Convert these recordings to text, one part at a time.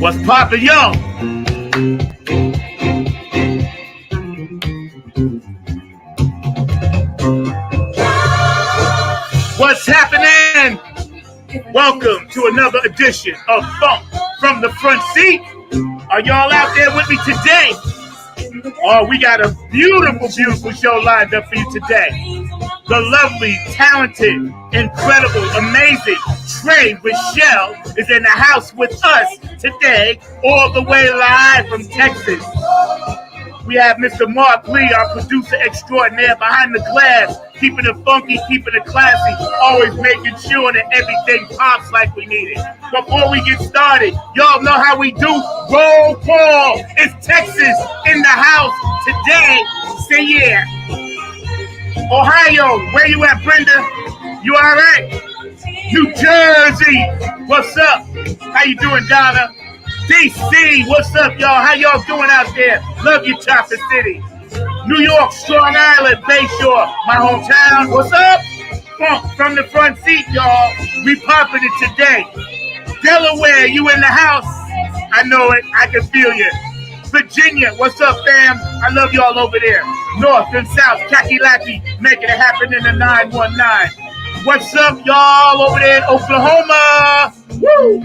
What's poppin', yo? What's happening? Welcome to another edition of Funk from the Front Seat. Are y'all out there with me today? Oh, we got a beautiful, beautiful show lined up for you today. The lovely, talented, incredible, amazing Tre Rochelle is in the house with us today, all the way live from Texas. We have Mr. Mark Lee, our producer extraordinaire, behind the glass, keeping it funky, keeping it classy, always making sure that everything pops like we need it. Before we get started, y'all know how we do. Roll call. It's Texas in the house today. Say yeah. Ohio, where you at, Brenda? You all right? New Jersey, what's up? How you doing, Donna? DC, what's up, y'all? How y'all doing out there? Love you, Chopper City. New York, Strong Island, Bayshore, my hometown. What's up? Funk from the Front Seat, y'all. We popping it today. Delaware, you in the house? I know it. I can feel you. Virginia, what's up, fam? I love y'all over there. North and South, Kakalaki, making it happen in the 919. What's up, y'all, over there in Oklahoma? Woo!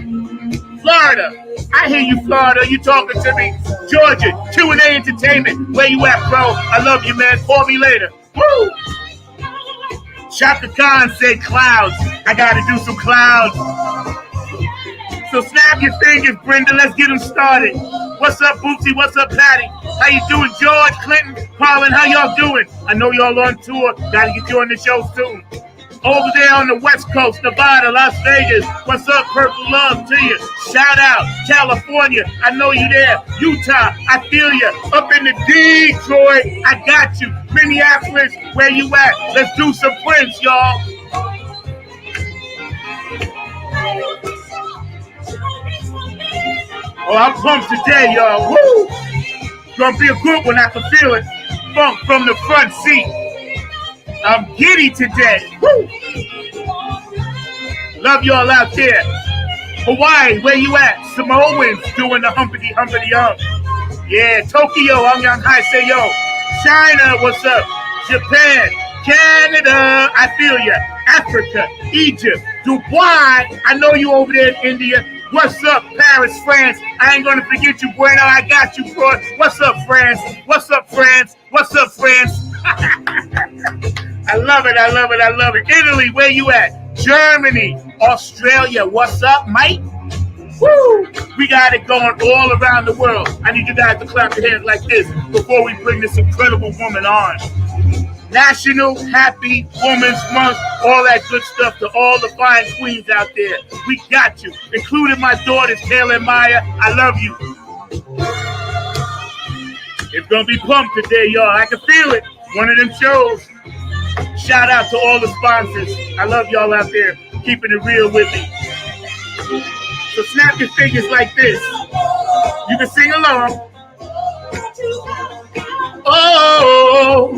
Florida. I hear you, Florida. You talking to me. Georgia, Q&A Entertainment. Where you at, bro? I love you, man. Call me later. Woo! Shaka Khan said clouds. I got to do some clouds. So snap your fingers, Brenda. Let's get them started. What's up, Bootsy? What's up, Patty? How you doing, George, Clinton, Colin? How y'all doing? I know y'all on tour. Got to get you on the show soon. Over there on the West Coast, Nevada, Las Vegas. What's up? Purple love to you. Shout out. California. I know you there. Utah. I feel you. Up in the Detroit. I got you. Minneapolis. Where you at? Let's do some Prince, y'all. Oh, I'm pumped today, y'all. Woo! Gonna be a good one. I can feel it. Funk from the Front Seat. I'm giddy today. Woo! Love y'all out there. Hawaii, where you at? Samoans doing the humpity hump. Yeah, Tokyo, I'm young high, say yo. China, what's up? Japan, Canada, I feel ya. Africa, Egypt, Dubai, I know you over there in India. What's up, Paris, France? I ain't gonna forget you, Bueno. I got you, bro. What's up, France? What's up, France? What's up, France? I love it. I love it. I love it. Italy, where you at? Germany, Australia. What's up, Mike? Woo! We got it going all around the world. I need you guys to clap your hands like this before we bring this incredible woman on. National Happy Women's Month, all that good stuff to all the fine queens out there. We got you, including my daughters, Kayla and Maya. I love you. It's going to be pumped today, y'all. I can feel it. One of them shows. Shout out to all the sponsors. I love y'all out there keeping it real with me. So snap your fingers like this. You can sing along. Oh, woo!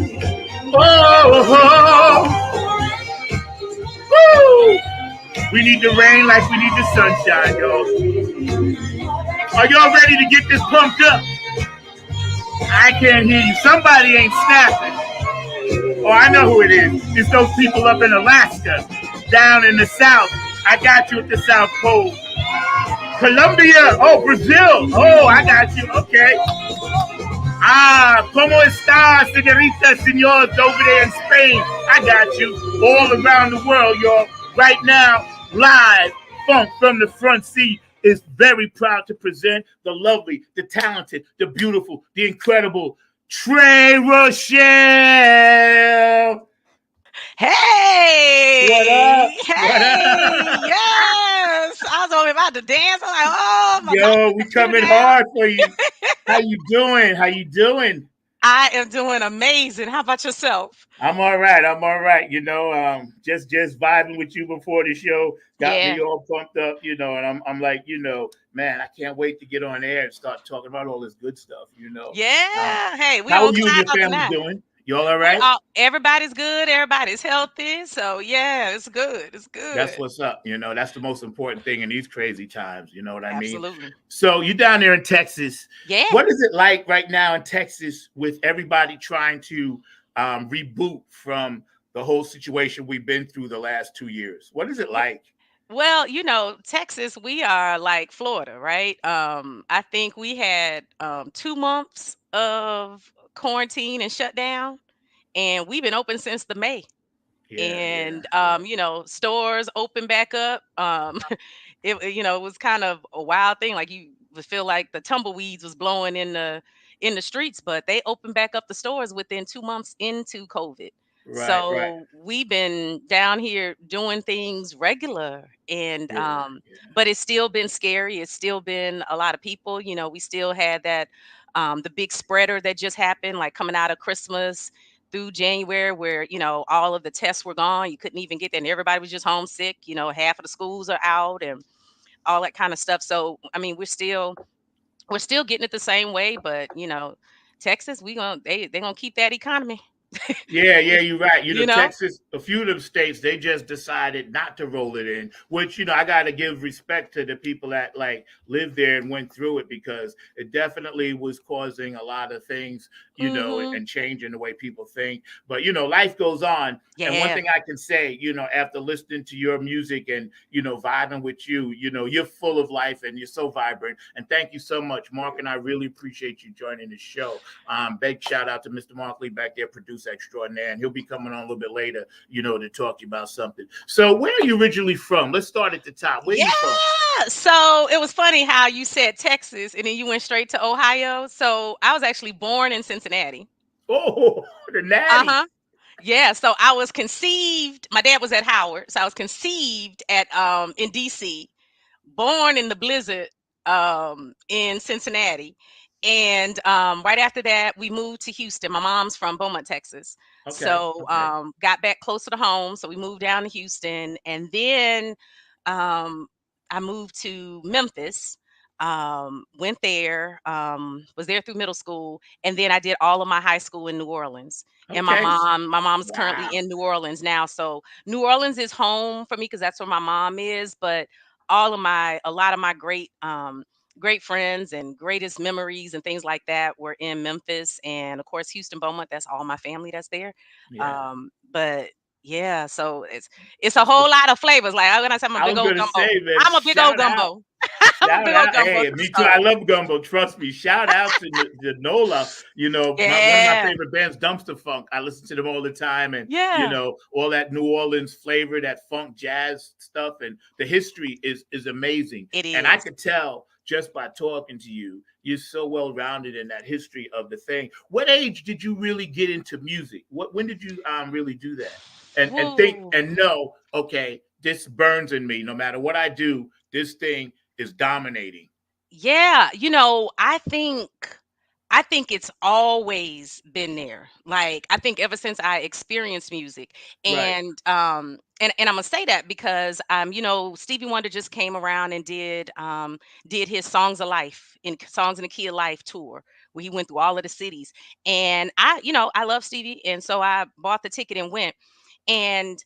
We need the rain like we need the sunshine, y'all. Are y'all ready to get this pumped up? I can't hear you. Somebody ain't snapping. Oh, I know who it is. It's those people up in Alaska, down in the South. I got you at the South Pole. Colombia. Oh, Brazil. Oh, I got you. Okay. Ah, ¿cómo está, señorita, señores, over there in Spain? I got you. All around the world, y'all. Right now, live, Funk from the Front Seat is very proud to present the lovely, the talented, the beautiful, the incredible Tre Rochelle. Hey! What up? Hey! What up? Yes! I was only about to dance. I'm like, oh my God. Yo, we coming hard for you. How you doing? How you doing? I am doing amazing. How about yourself? I'm all right. You know, just vibing with you before the show got me all pumped up. You know, and I'm like, you know, man, I can't wait to get on air and start talking about all this good stuff. You know. Yeah. Hey, we How on are you and your Cloud family tonight. doing? You all We right? all everybody's good, everybody's healthy. So yeah, it's good. It's That's good. what's up. That's the most important thing in these crazy times. You know what I mean? Absolutely. So you down there in Texas. Yeah. What is it like right now in Texas with everybody trying to reboot from the whole situation we've been through the last 2 years? What is it like? Well, Texas, we are like Florida, right? I think we had 2 months of quarantine and shutdown, and we've been open since the May. Yeah, yeah, And yeah. stores open back up. It was kind of a wild thing. Like you would feel like the tumbleweeds was blowing in the streets, but they opened back up the stores within 2 months into COVID. Right, right. So we've been down here doing things regular, and Yeah, but it's still been scary. It's still been a lot of people. We still had that the big spreader that just happened, like coming out of Christmas through January, where all of the tests were gone. You couldn't even get there, and everybody was just homesick. Half of the schools are out, and all that kind of stuff. So I mean, we're still getting it the same way, but Texas, they gonna keep that economy. yeah, yeah, you're right. you know. Texas, a few of them states, they just decided not to roll it in, which, I got to give respect to the people that like lived there and went through it because it definitely was causing a lot of things, Hmm. and changing the way people think. But, life goes on. And one Yeah. thing I can say, after listening to your music and, vibing with you, you're full of life and you're so vibrant. And thank you so much, Mark. And I really appreciate you joining the show. Big shout out to Mr. Mark Lee back there, producer extraordinaire, and he'll be coming on a little bit later, to talk to you about something. So, where are you originally from? Let's start at the top. Where are Yeah. you from? So it was funny how you said Texas and then you went straight to Ohio. So I was actually born in Cincinnati. Oh, the Natty. Uh-huh. Yeah, so I was conceived. My dad was at Howard, so I was conceived at in DC, born in the blizzard in Cincinnati. And right after that, we moved to Houston. My mom's from Beaumont, Texas. Okay, So okay, got back closer to home. So we moved down to Houston. And then um, I moved to Memphis. Went there, was there through middle school, and then I did all of my high school in New Orleans. And my okay. mom's currently Wow. in New Orleans now. So New Orleans is home for me because that's where my mom is. But a lot of my great friends and greatest memories and things like that were in Memphis, and of course Houston Beaumont. That's all my family that's there. Yeah, But yeah, so it's a that's whole what's. lot of flavors. Like I'm gonna say I'm a I big was old gonna gumbo. say, man, I'm a big old shout out. gumbo. I'm a Shout big old out. gumbo Hey, to the me too. I soul. love gumbo. Trust me. Shout out to Nola. One of my Yeah. favorite bands, Dumpster Funk. I listen to them all the time. And, Yeah. all that New Orleans flavor, that funk jazz stuff. And the history is amazing. It And I is. could tell just by talking to you, you're so well rounded in that history of the thing. What age did you really get into music? When did you really do that? And think Woo. and know, okay, this burns in me. No matter what I do, this thing is dominating. Yeah, I think it's always been there. Like I think ever since I experienced music, Right. and I'm gonna say that because Stevie Wonder just came around and did his Songs in the Key of Life tour where he went through all of the cities. And I love Stevie, and so I bought the ticket and went. And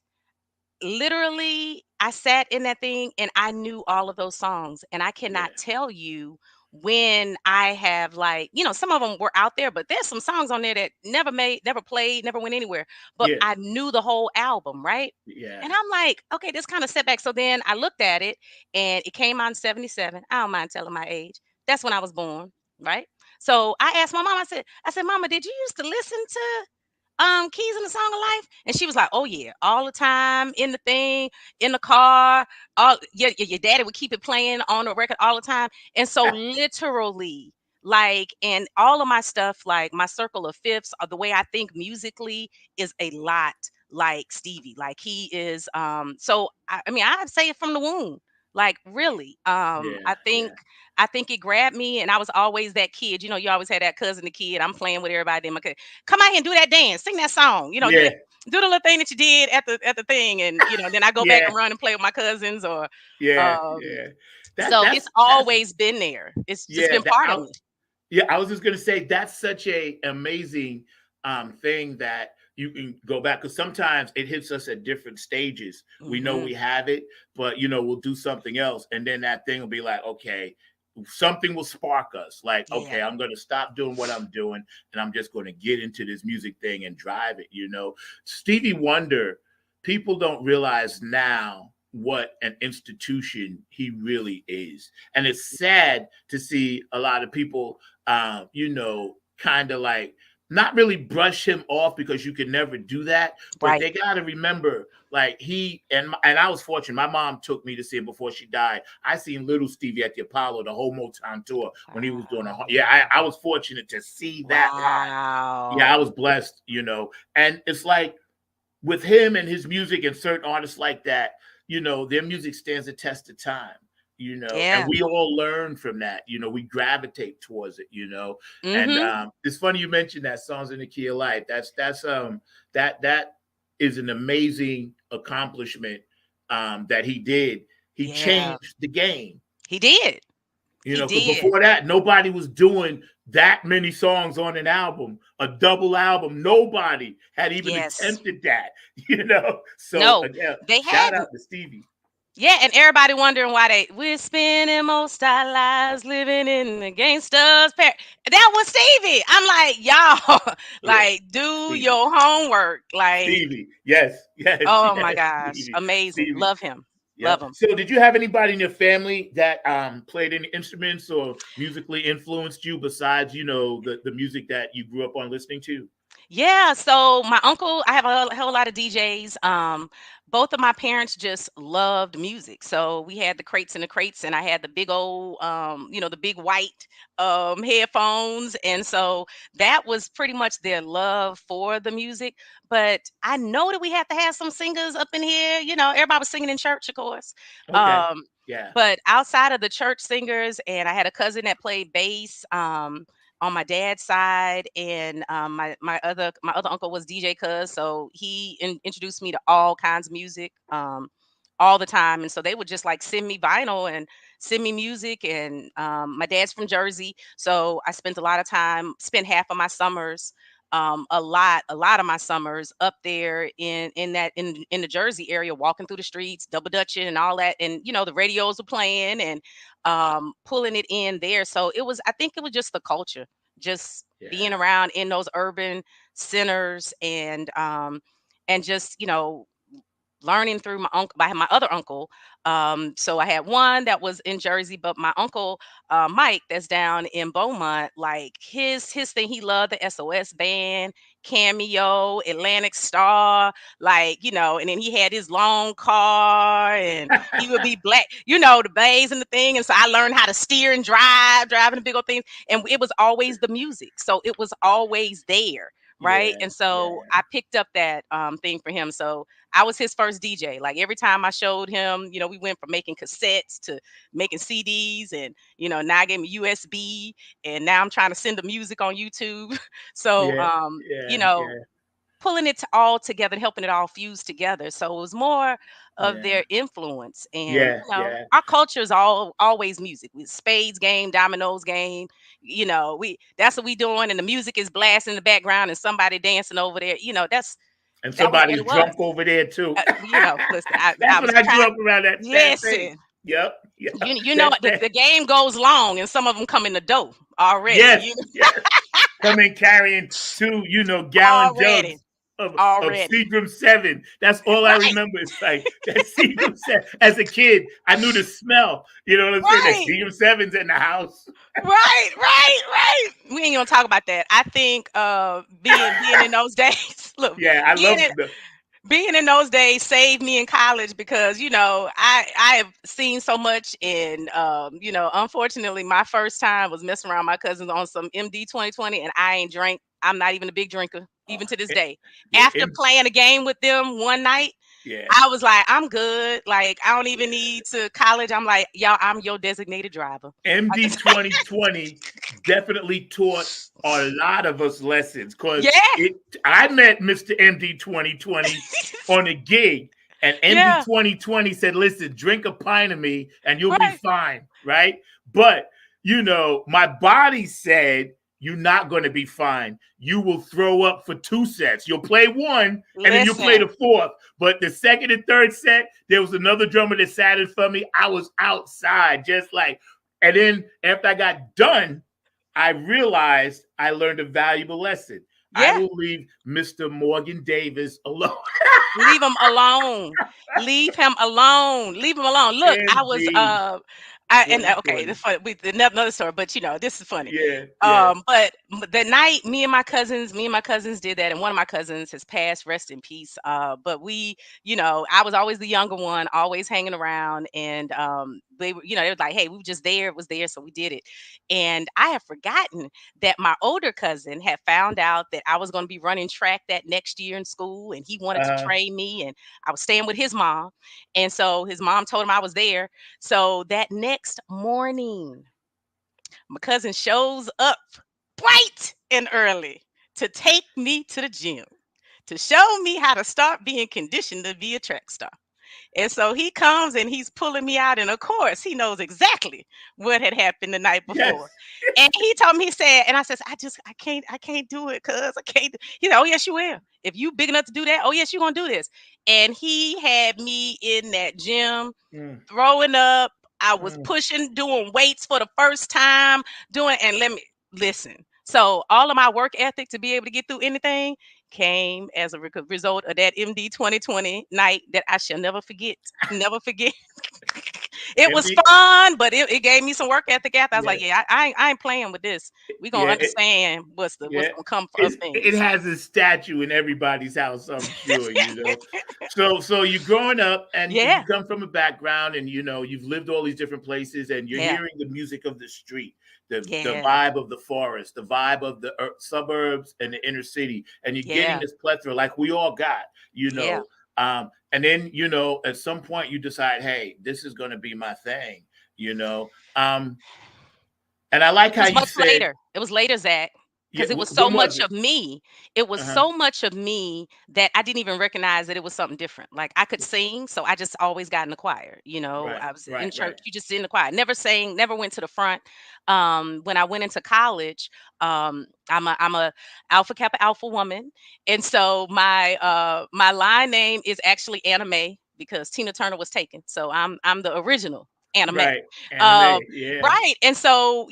literally, I sat in that thing and I knew all of those songs. And I Yeah. cannot tell you when I have, like, some of them were out there, but there's some songs on there that never played, never went anywhere. But Yeah. I knew the whole album, right? Yeah. And I'm like, okay, this kind of setback. So then I looked at it and it came out in 77. I don't mind telling my age. That's when I was born, right? So I asked my mom, I said, Mama, did you used to listen to Keys in the Song of Life? And she was like, oh yeah, all the time in the thing, in the car. All your daddy would keep it playing on the record all the time. And so literally, like, and all of my stuff, like my circle of fifths, or the way I think musically is a lot like Stevie. Like he is so I mean, I say it from the womb. Like really. Yeah. Yeah. I think it grabbed me, and I was always that kid. You always had that cousin, the kid. I'm playing with everybody. Then my kid, come out here and do that dance, sing that song. Yeah. Do the little thing that you did at the thing, and then I go back Yeah. and run and play with my cousins, or Yeah. um. Yeah. That So it's that's always been there. It's just yeah. been part of me. Yeah, I was just gonna say that's such a amazing thing that you can go back, because sometimes it hits us at different stages. We know Hmm. we have it, but we'll do something else, and then that thing will be like, okay, something will spark us. Like, Yeah. okay, I'm going to stop doing what I'm doing, and I'm just going to get into this music thing and drive it. Stevie Wonder, people don't realize now what an institution he really is, and it's sad to see a lot of people, kind of like not really brush him off, because you can never do that. But Right. they got to remember, like, and I was fortunate. My mom took me to see him before she died. I seen little Stevie at the Apollo, the whole Motown tour, when he was doing a. Wow. Yeah, I was fortunate to see that live. Yeah, I Wow. was blessed. And it's like, with him and his music and certain artists like that, their music stands the test of time. And Yeah. we all learn from that. We gravitate towards it. And Hmm. it's funny you mentioned that Songs in the Key of Life. That is an amazing accomplishment that he did. He Yeah. changed the game. He did. He Because did. before that, nobody was doing that many songs on an album, a double album. Nobody had even Yes. attempted that. So No, again, they shout hadn't. out to Stevie. Yeah, and everybody wondering why we're spending most our lives living in the gangsters. That was Stevie. I'm like, y'all, Yeah, like, do Stevie. your homework. Like, Stevie. Yes, yes, oh my yes, gosh, Stevie. amazing. Stevie. Love him. Love Yep. him. So did you have anybody in your family that played any instruments or musically influenced you besides, the music that you grew up on listening to? Yeah, so my uncle, I have a whole lot of DJs. Both of my parents just loved music. So we had the crates and the crates, and I had the big old, the big white headphones. And so that was pretty much their love for the music. But I know that we had to have some singers up in here. Everybody was singing in church, of course. Okay. Um, Yeah. but outside of the church singers, and I had a cousin that played bass. On my dad's side, and my other uncle was DJ Cuz, so he introduced me to all kinds of music, all the time. And so they would just like send me vinyl and send me music. And my dad's from Jersey, so I spent half of my summers, a lot of my summers up there in the Jersey area, walking through the streets, double dutching and all that. And the radios were playing, and pulling it in there. So I think it was just the culture, just being Yeah. around in those urban centers, and just learning through my uncle, by my other uncle. So I had one that was in Jersey, but my uncle, Mike, that's down in Beaumont. Like his thing, he loved the SOS band, Cameo, Atlantic Star, like and then he had his long car, and he would be black, the bays and the thing. And so I learned how to steer and driving the big old things, and it was always the music, so it was always there. Right. Yeah. And so Yeah. I picked up that thing for him. So I was his first DJ. Like every time I showed him, we went from making cassettes to making CDs, and now I gave him USB, and now I'm trying to send the music on YouTube. So Yeah. Yeah. Yeah. pulling it all together and helping it all fuse together. So it was more of Yeah. their influence. And Yeah. Yeah. our culture is always music. With spades game, dominoes game, we that's what we doing, and the music is blasting in the background and somebody dancing over there. And That was what somebody's it was. drunk over there too. Listen, I, That's I when was I grew trying. up around that thing. Listen, Yep. Yep. the game goes long, and some of them come in the dough already. Yes. Yes. Come in carrying 2 gallon Already, jugs of already. Seagram 7. That's all I Right, remember. It's like that Seagram 7. As a kid, I knew the smell. You know what I'm saying? That right. Seagram 7's in the house. Right. We ain't gonna talk about that. I think being in those days, look, Yeah, I being love in the. being in those days saved me in college, because I have seen so much. And unfortunately my first time was messing around my cousins on some MD 2020, and I ain't drank. I'm not even a big drinker Oh, even to this day. yeah, After playing a game with them one night, yeah. I was like, I'm good. Like, I don't even need to college. I'm like, y'all, I'm your designated driver. MD 2020 definitely taught a lot of us lessons, because Yeah. I met Mr. MD 2020 on a gig, and MD Yeah. 2020 said, listen, drink a pint of me and you'll be Right. fine, right? But my body said, you're not going to be fine. You will throw up for 2 sets. You'll play one and then you'll play Listen. the fourth. But the second and third set, there was another drummer that sat in for me. I was outside, just like, and then after I got done, I realized I learned a valuable lesson. I Yeah. will leave Mr. Morgan Davis alone. Leave him alone. Leave him alone. Leave him alone. Look, I was Indeed. okay, 2020. this fun with another story, but this is funny. Yeah, yeah. But the night me and my cousins did that, and one of my cousins has passed, rest in peace. But we, I was always the younger one, always hanging around, and they were like, hey, we were just there, it was there, so we did it. And I had forgotten that my older cousin had found out that I was going to be running track that next year in school, and he wanted to Uh, train me, and I was staying with his mom. And so his mom told him I was there. So that next morning, my cousin shows up bright and early to take me to the gym to show me how to start being conditioned to be a track star. And so he comes and he's pulling me out, and of course, he knows exactly what had happened the night before. yes. And he told me, he said, and I says, I can't do it, cuz I can't. He said, oh yes, you will. If you big enough to do that, oh yes, you're gonna do this. And he had me in that gym Mm, throwing up. I was mm. pushing, doing weights for the first time, and let me listen. So all of my work ethic to be able to get through anything came as a result of that MD 2020 night that I shall never forget. Never forget. It was MD, fun, but it gave me some work ethic after. I was yeah, like, yeah, I ain't playing with this. We gonna yeah, understand what's yeah. gonna come of It things. has a statue in everybody's house, I'm sure, So you're growing up and you Yeah, come from a background and you've lived all these different places and you're yeah, hearing the music of the street, the yeah, vibe of the forest, the vibe of the suburbs and the inner city, and you're getting yeah, this plethora like we all got, you yeah. know. And then at some point you decide, hey, this is going to be my thing, you know. And I like It how was you much said, later. It was later, Zach, yeah, because it was so when was much it? of me. It was Uh-huh. so much of me that I didn't even recognize that it was something different. Like I could sing, so I just always got in the choir. Right, I was in right. church. You just sit in the choir. Never sang. Never went to the front. When I went into college, I'm a Alpha Kappa Alpha woman, and so my line name is actually Anime because Tina Turner was taken. So I'm the original Anime. Right. Anime. Um, Yeah. right. And so,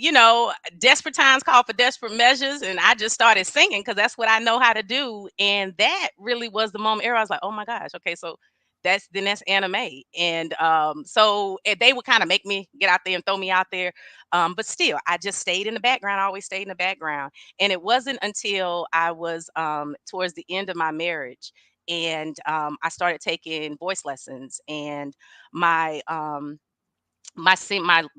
desperate times call for desperate measures. And I just started singing because that's what I know how to do. And that really was the moment where I was like, oh my gosh, okay, so that's anime. And they would kind of make me get out there and throw me out there. But still, I just stayed in the background. I always stayed in the background. And it wasn't until I was towards the end of my marriage and I started taking voice lessons and my my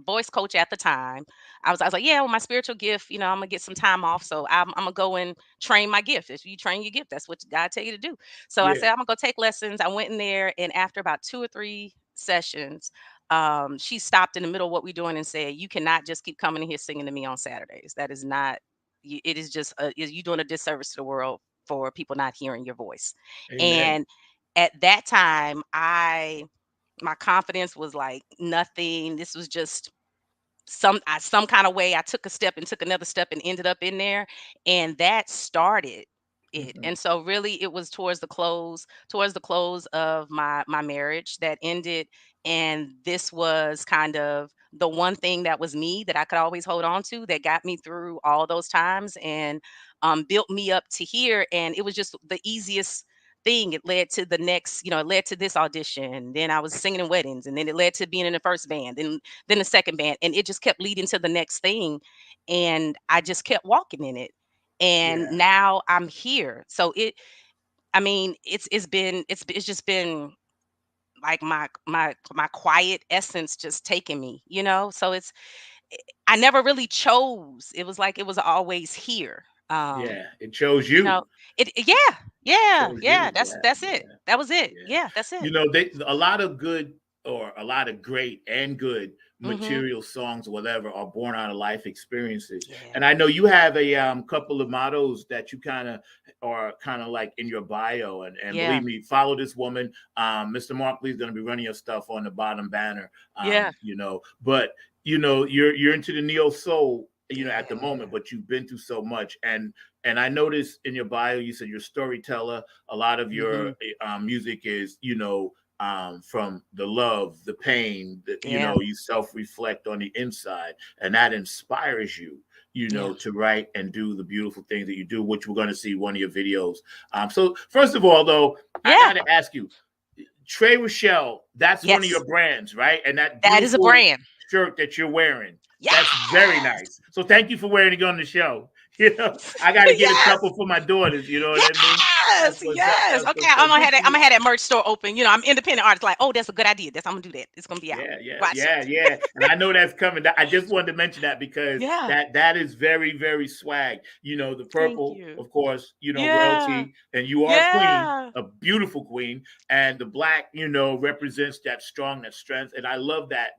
voice coach at the time, I was like, yeah, well, my spiritual gift, I'm gonna get some time off, so I'm gonna go and train my gift. If you train your gift, that's what God tell you to do. So I Yeah. said, I'm gonna go take lessons. I went in there, and after about 2 or 3 sessions, she stopped in the middle of what we're doing and said, you cannot just keep coming in here singing to me on Saturdays. That is not. It is just you doing a disservice to the world for people not hearing your voice. Amen. And at that time, my confidence was like nothing. This was just some kind of way I took a step and took another step and ended up in there, and that started it. Mhm. And so really it was towards the close of my marriage that ended, and this was kind of the one thing that was me that I could always hold on to that got me through all those times and built me up to here. And it was just the easiest thing. It led to the next, it led to this audition. Then I was singing in weddings, and then it led to being in the first band, then the second band, and it just kept leading to the next thing. And I just kept walking in it. And Yeah. now I'm here. So I mean, it's just been like my quiet essence just taking me, So I never really chose. It was like it was always here. Yeah. It chose You you. know, yeah, yeah, Chose yeah. you. That's Yeah. it. Yeah. That was it. Yeah. Yeah, that's it. A lot of good or a lot of great and good Mhm. material songs, or whatever, are born out of life experiences. Yeah. And I know you have a couple of mottos that you kind of are kind of like in your bio. And Yeah. believe me, follow this woman. Mr. Mark Lee is going to be running your stuff on the bottom banner. Yeah. But you're into the neo soul at the Yeah. moment, but you've been through so much. And I noticed in your bio, you said you're a storyteller. A lot of your Mhm. music is, from the love, the pain, that, Yeah. you self-reflect on the inside, and that inspires you, Yeah. to write and do the beautiful things that you do, which we're going to see one of your videos. So first of all, though, I Yeah. got to ask you, Tre Rochelle, that's one of Yes. your brands, right? And that That is a beautiful brand. shirt that you're wearing, that's very Yes. nice. So thank you for wearing it on the show. I got to get a Yes. couple for my daughters. You know what I mean? That's Yes, what's up. yes. That's Okay, what's I'm up. gonna Good have that. for I'm you. gonna have that merch store open. You know, I'm independent artist. Like, oh, that's a good idea. That's I'm gonna do that. It's gonna be out. Yeah, yeah, Watch yeah, it. yeah. And I know that's coming. I just wanted to mention that because Yeah. that is very, very swag. The Thank purple, you. of course, Yeah. royalty, and you are a queen, Yeah. a beautiful queen. And the black, represents that strong, that strength. And I love that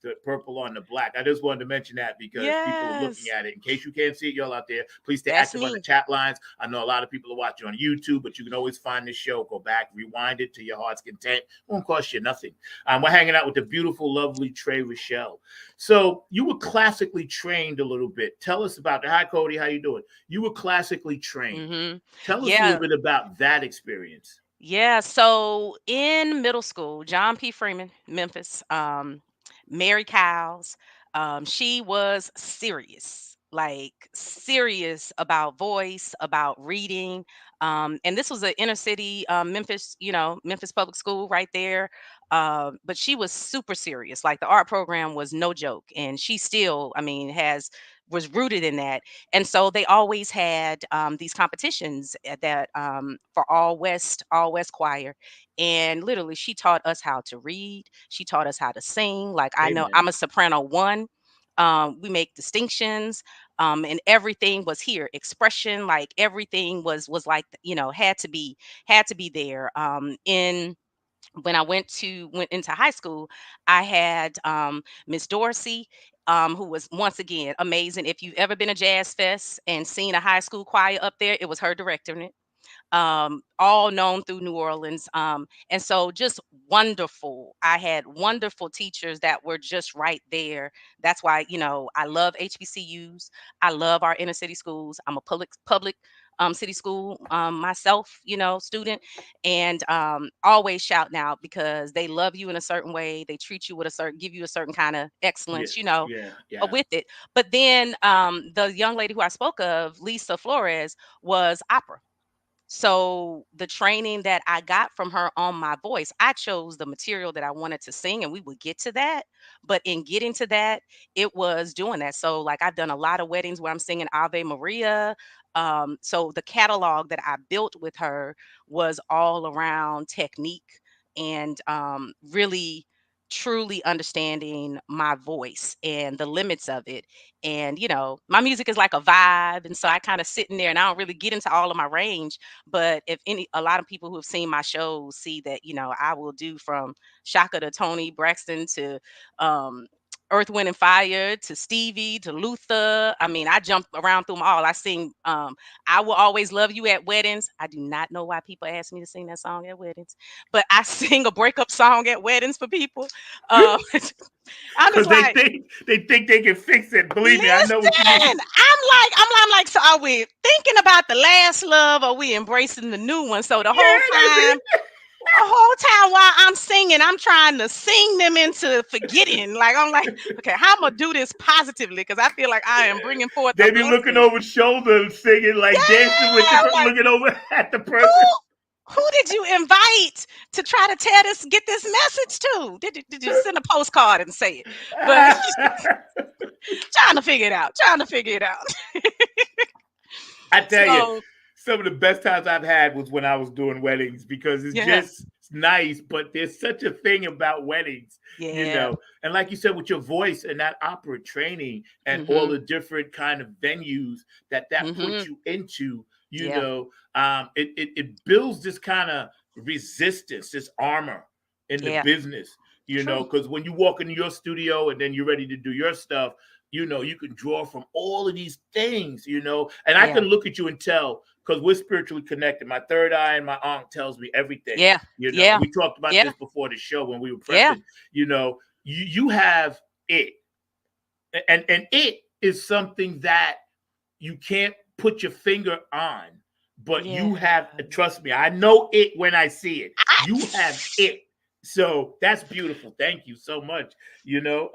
the purple on the black. I just wanted to mention that because people are looking Yes. at it. In case you can't see it, y'all out there, please stay That's active on the me. chat lines. I know a lot of people are watching on YouTube, but you can always find this show. Go back, rewind it to your heart's content. It won't cost you nothing. We're hanging out with the beautiful, lovely Tre Rochelle. So you were classically trained a little bit. Tell us about that. Hi, Cody. How you doing? You were classically trained. Mm-hmm. Tell us a little Yeah. bit about that experience. Yeah, so in middle school, John P. Freeman, Memphis, Mary Cowles, she was serious, like serious about voice, about reading. And this was an inner city Memphis, Memphis public school right there. But she was super serious. Like the art program was no joke. And she still, I mean, was rooted in that. And so they always had these competitions that for all West choir, and literally she taught us how to read, she taught us how to sing. Like, I know Amen. I'm a soprano one. We make distinctions, and everything was here, expression, like everything was like, had to be there. In When I went into high school, I had Miss Dorsey, who was once again amazing. If you've ever been a jazz fest and seen a high school choir up there, it was her directing it, all known through New Orleans. And so just wonderful. I had wonderful teachers that were just right there. That's why, I love HBCUs. I love our inner city schools. I'm a public city school myself, student, and always shouting out because they love you in a certain way. They treat you with give you a certain kind of Yeah, excellence, yeah, yeah. with it. But then the young lady who I spoke of, Lisa Flores, was opera. So the training that I got from her on my voice, I chose the material that I wanted to sing, and we would get to that. But in getting to that, it was doing that. So, like, I've done a lot of weddings where I'm singing Ave Maria. So the catalog that I built with her was all around technique and really truly understanding my voice and the limits of it. And my music is like a vibe, and so I kind of sit in there and I don't really get into all of my range. But if a lot of people who have seen my shows see that, I will do from Shaka to Tony Braxton to um, Earth, Wind, and Fire to Stevie to Luther. I mean, I jump around through them all. I sing I Will Always Love You at weddings. I do not know why people ask me to sing that song at weddings, but I sing a breakup song at weddings for people. Uh, I'm just Because they like, think they can fix it. Believe me, I know what you listen, mean. I'm like, so are we thinking about the last love, or are we embracing the new one? So the whole Yeah, that's time, it. while I'm singing, I'm trying to sing them into forgetting. Like, I'm like, okay, how I'm gonna do this positively? Because I feel like I am bringing forth a They be looking blessing. over shoulder, singing like dancing with the Yeah, I'm like, looking over at the who person. who did you invite to try to get this message to? Did you send a postcard and say it? But trying to figure it out, trying to figure it out. I tell you, So some of the best times I've had was when I was doing weddings because it's yeah, just nice, but there's such a thing about weddings, yeah. And like you said, with your voice and that opera training and all Mhm. the different kind of venues that puts Mhm. you into, Yeah. it builds this kind of resistance, this armor in the Yeah. business, True. because when you walk into your studio and then you're ready to do your stuff, you can draw from all of these things, and I Yeah. can look at you and tell because we're spiritually connected. My third eye and my aunt tells me everything. Yeah. Yeah. We talked about Yeah. this before the show when we were Yeah. prepping. You have it, and it is something that you can't put your finger on, but Yeah. you have, trust me, I know it when I see it. I, You have it. So that's beautiful. Thank you so much. You know,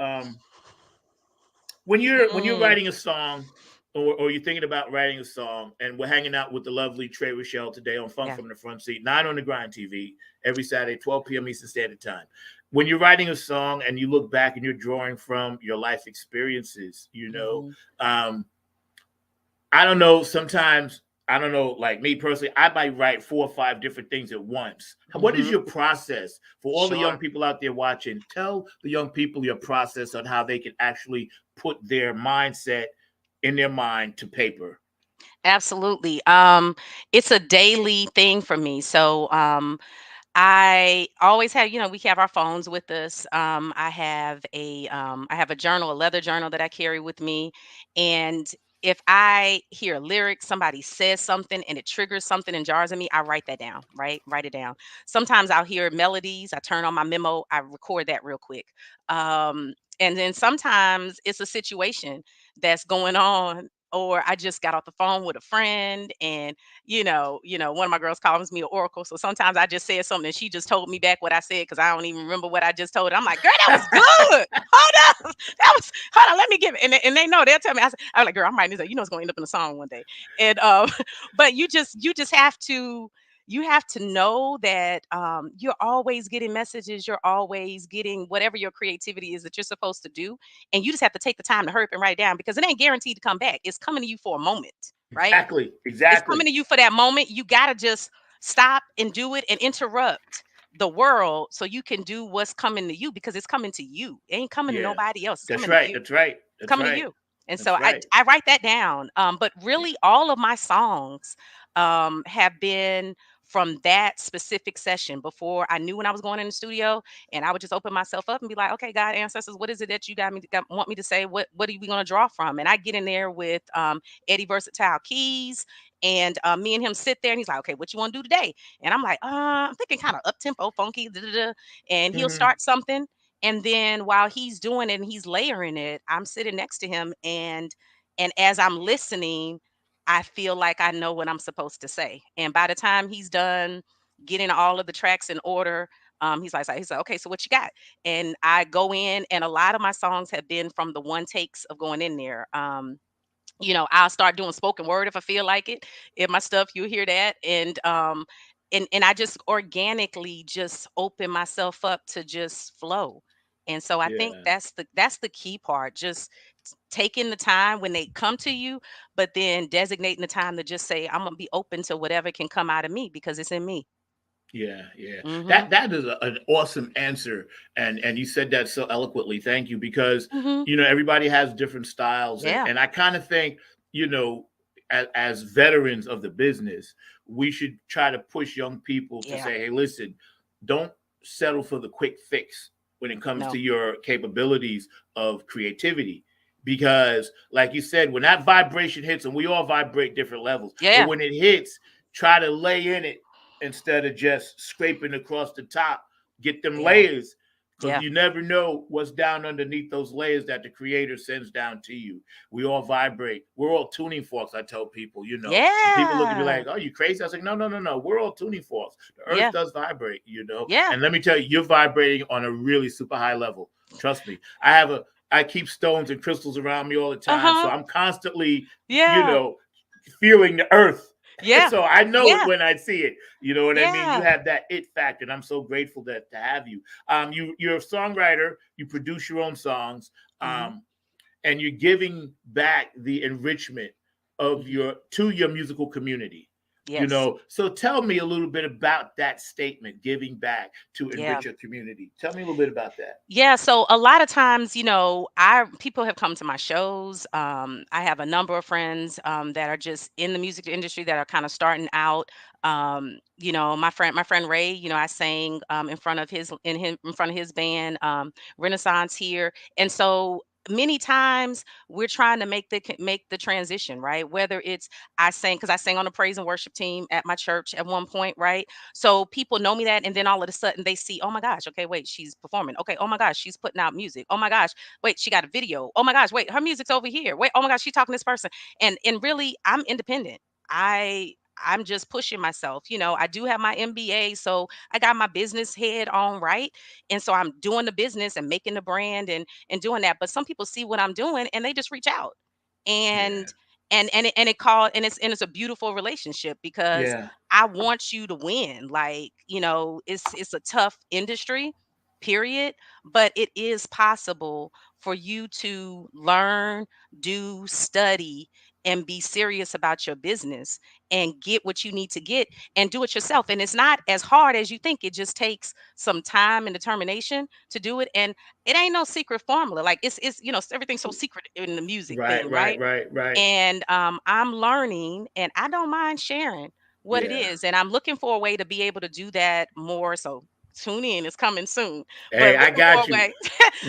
when you're mm, writing a song, or you're thinking about writing a song, and we're hanging out with the lovely Tre Rochelle today on Funk yeah. from the Front Seat, 9 on the Grind TV, every Saturday, 12 p.m. Eastern Standard Time. When you're writing a song and you look back and you're drawing from your life experiences, Hmm. I don't know. Sometimes, I don't know. Like me personally, I might write 4 or 5 different things at once. What is Hmm. your process for all the young Sure. people out there watching? Tell the young people your process on how they can actually put their mindset in their mind to paper. Absolutely. It's a daily thing for me. So, I always have, we have our phones with us. I have a journal, a leather journal that I carry with me. And if I hear a lyric, somebody says something and it triggers something and jars in me, I write that down, right? Write it down. Sometimes I'll hear melodies. I turn on my memo. I record that real quick. And then sometimes it's a situation that's going on, or I just got off the phone with a friend, and one of my girls calls me an oracle. So sometimes I just said something and she just told me back what I said because I don't even remember what I just told her. I'm like, girl, that was good. Hold up. Hold on, let me give it. And they know, they'll tell me. I'm like, girl, I'm writing this. You know, it's gonna end up in a song one day. And but you just have to know that you're always getting messages, you're always getting whatever your creativity is that you're supposed to do. And you just have to take the time to hurry up and write it down because it ain't guaranteed to come back. It's coming to you for a moment, right? Exactly. It's Exactly. coming to you for that moment. You gotta just stop and do it and interrupt the world so you can do what's coming to you because it's coming to you. It ain't coming to Yeah. nobody else. It's That's coming to right. you. That's right. It's That's coming to right. you. And so That's I right. I write that down. But really all of my songs have been from that specific session before I knew when I was going in the studio, and I would just open myself up and be like, okay, God, ancestors, what is it that you want me to say? What are we going to draw from? And I get in there with Eddie Versatile Keys, and me and him sit there, and he's like, okay, what you want to do today? And I'm like, I'm thinking kind of up tempo, funky, da, da, da. And he'll Hmm. start something, and then while he's doing it and he's layering it, I'm sitting next to him, and as I'm listening, I feel like I know what I'm supposed to say. And by the time he's done getting all of the tracks in order, he's like, okay, so what you got? And I go in, and a lot of my songs have been from the one takes of going in there. I'll start doing spoken word if I feel like it. In my stuff, you'll hear that. And I just organically just open myself up to just flow. And so I think Yeah. that's the key part. Just taking the time when they come to you, but then designating the time to just say, I'm gonna be open to whatever can come out of me because it's in me. Yeah, yeah. Hmm. That is an awesome answer, and you said that so eloquently. Thank you, because Hmm. everybody has different styles, and Yeah. and I kind of think, you know as veterans of the business, we should try to push young people to Yeah. say, hey, listen, don't settle for the quick fix when it comes to No. your capabilities of creativity, because, like you said, when that vibration hits, and we all vibrate different levels, but Yeah. when it hits, try to lay in it instead of just scraping across the top. Get them Yeah. layers, because Yeah. you never know what's down underneath those layers that the creator sends down to you. We all vibrate. We're all tuning forks, I tell people, and people look at me Yeah. like, oh, you crazy? I was like, no, no, no, no. We're all tuning forks. The earth Yeah. does vibrate. Yeah. And let me tell you, you're vibrating on a really super high level. Trust me. I keep stones and crystals around me all the time. So Uh-huh. I'm constantly, you Yeah. know, feeling the earth. Yeah. So I know it Yeah. when I see it. You know what I mean? You Yeah. have that it factor, and I'm so grateful to have you. You're a songwriter. You produce your own songs, Hmm. um, and you're giving back the enrichment of Hmm. your musical community. Yes. So tell me a little bit about that statement, giving back to Yeah. enrich your community. Tell me a little bit about that. Yeah, so a lot of times, I people have come to my shows. I have a number of friends that are just in the music industry that are kind of starting out. My friend Ray, I sang in front of his band, Renaissance here, and so many times we're trying to make the transition, right? Whether it's I sang, because I sang on the praise and worship team at my church at one point, right? So people know me that, and then all of a sudden they see, oh my gosh, okay, wait, she's performing. Okay, oh my gosh, she's putting out music. Oh my gosh, wait, she got a video. Oh my gosh, wait, her music's over here. Wait, oh my gosh, she's talking to this person. And really, I'm independent. I'm just pushing myself. I do have my MBA, so I got my business head on right. And so I'm doing the business and making the brand and doing that. But some people see what I'm doing and they just reach out. Yeah. And it called and it's a beautiful relationship because Yeah. I want you to win. Like, it's a tough industry, period. But it is possible for you to learn, do, study, and be serious about your business and get what you need to get and do it yourself. And it's not as hard as you think. It just takes some time and determination to do it. And it ain't no secret formula. Like everything's so secret in the music Right, thing, right, right? right, right. And I'm learning and I don't mind sharing what it Yeah. is. And I'm looking for a way to be able to do that more. So tune in, it's coming soon. Hey, But I looking for got a you. way,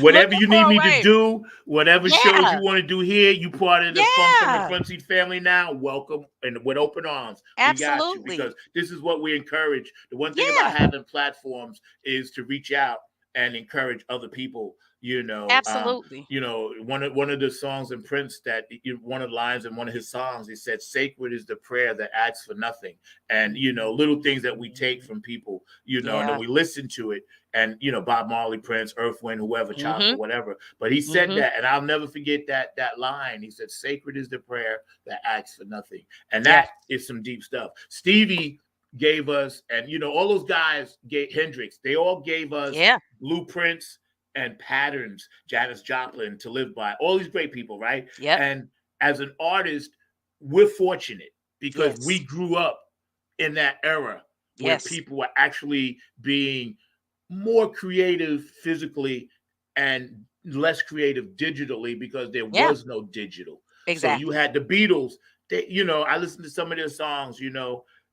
Whatever looking you for need a me to way. do, whatever shows Yeah. you want to do here, you part of the Funk from the Yeah. Front Seat family now. Welcome and with open arms. We got you because Absolutely. this is what we encourage. The one thing about Yeah. having platforms is to reach out and encourage other people. Absolutely. One of the songs in Prince that one of the lines in one of his songs, he said, "Sacred is the prayer that asks for nothing." And little things that we take from people, and then Yeah. we listen to it and Bob Marley, Prince, Earth, Wind, whoever, Chaka, Mhm. whatever. But he said Mhm. that, and I'll never forget that line. He said, "Sacred is the prayer that asks for nothing," and Yeah. that is some deep stuff. Stevie gave us, and all those guys gave Hendrix. They all gave us Yeah. blueprints and patterns. Janis Joplin, To Live By, all these great people, right? Yep. And as an artist, we're fortunate because we Yes. grew up in that era where Yes. people were actually being more creative physically and less creative digitally because there Yeah. was no digital. So you Exactly. had the Beatles. I listened to some of their songs,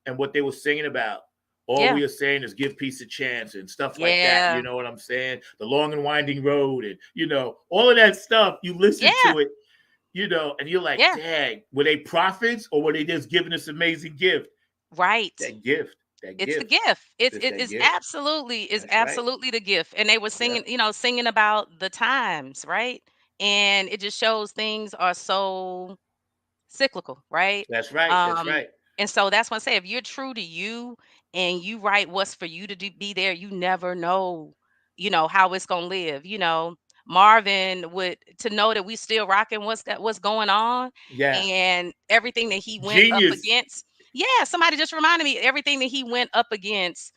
and what they were singing about. All Yeah. we are saying is give peace a chance and stuff like that. You Yeah. know what I'm saying? The long and winding road and all of that stuff. You listen Yeah. to it, and you're like, Yeah. dang, were they prophets or were they just giving us amazing gift? Right. That gift, that It's the gift, gift. It's it's it that is gift. absolutely is That's right. absolutely the gift. And they were Yep. singing about the times, right? And it just shows things are so cyclical, right? That's right. That's Um, right. and so that's what I say. If you're true to you and you write what's for you to be there, you never know, how it's gonna live. Marvin would to know that we still rocking what's going on Yeah. and everything that he went up Genius. against. Yeah, somebody just reminded me everything that he went up against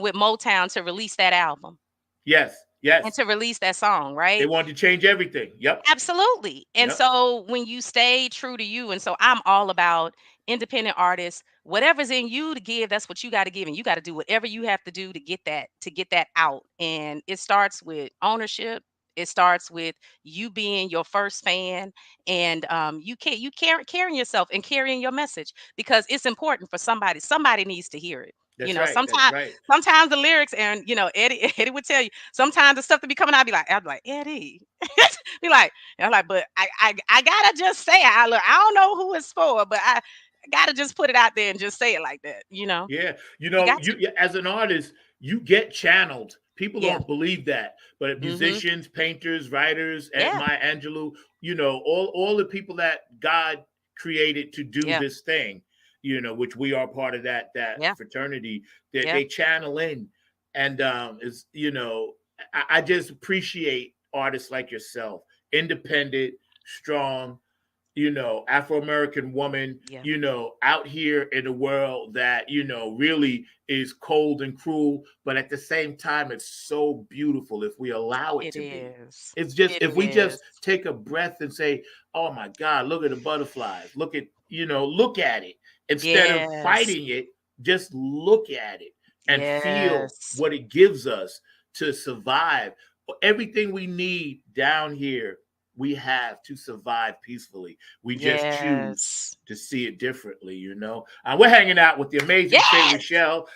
with Motown to release that album Yes. and Yes. to release that song, They right? wanted to change everything. Yep. Absolutely. And Yep. so when you stay true to you, and so I'm all about independent artists, whatever's in you to give, that's what you got to give. And you got to do whatever you have to do to get that out. And it starts with ownership. It starts with you being your first fan and carrying yourself and carrying your message because it's important for somebody. Somebody needs to hear it. That's right. That's Sometimes right. sometimes the lyrics and Eddie Eddie would tell you sometimes the stuff that be coming out, I'd be like, Eddie. Be like, and I'm like, but I gotta just say it. I don't know who it's for, but I gotta just put it out there and just say it like that. Yeah. You got to. As an artist, you get channeled. People Yeah. don't believe that, but Mm-hmm. musicians, painters, writers, and Yeah. Maya Angelou, all the people that God created to do Yeah. this thing, which we are part of that Yeah. fraternity, that Yeah. they channel in, and is I just appreciate artists like yourself, independent, strong, Afro American woman, Yeah. out here in a world that, really is cold and cruel, but at the same time, it's so beautiful if we allow it It to be. is. It's just, It if we just is. take a breath and say, oh my God, look at the butterflies, look at it. Instead of Yes. fighting it, just look at it and feel Yes. what it gives us to survive. Everything we need down here we have to survive peacefully. We just choose Yes. to see it differently. We're hanging out with the amazing Tre Yes. Rochelle.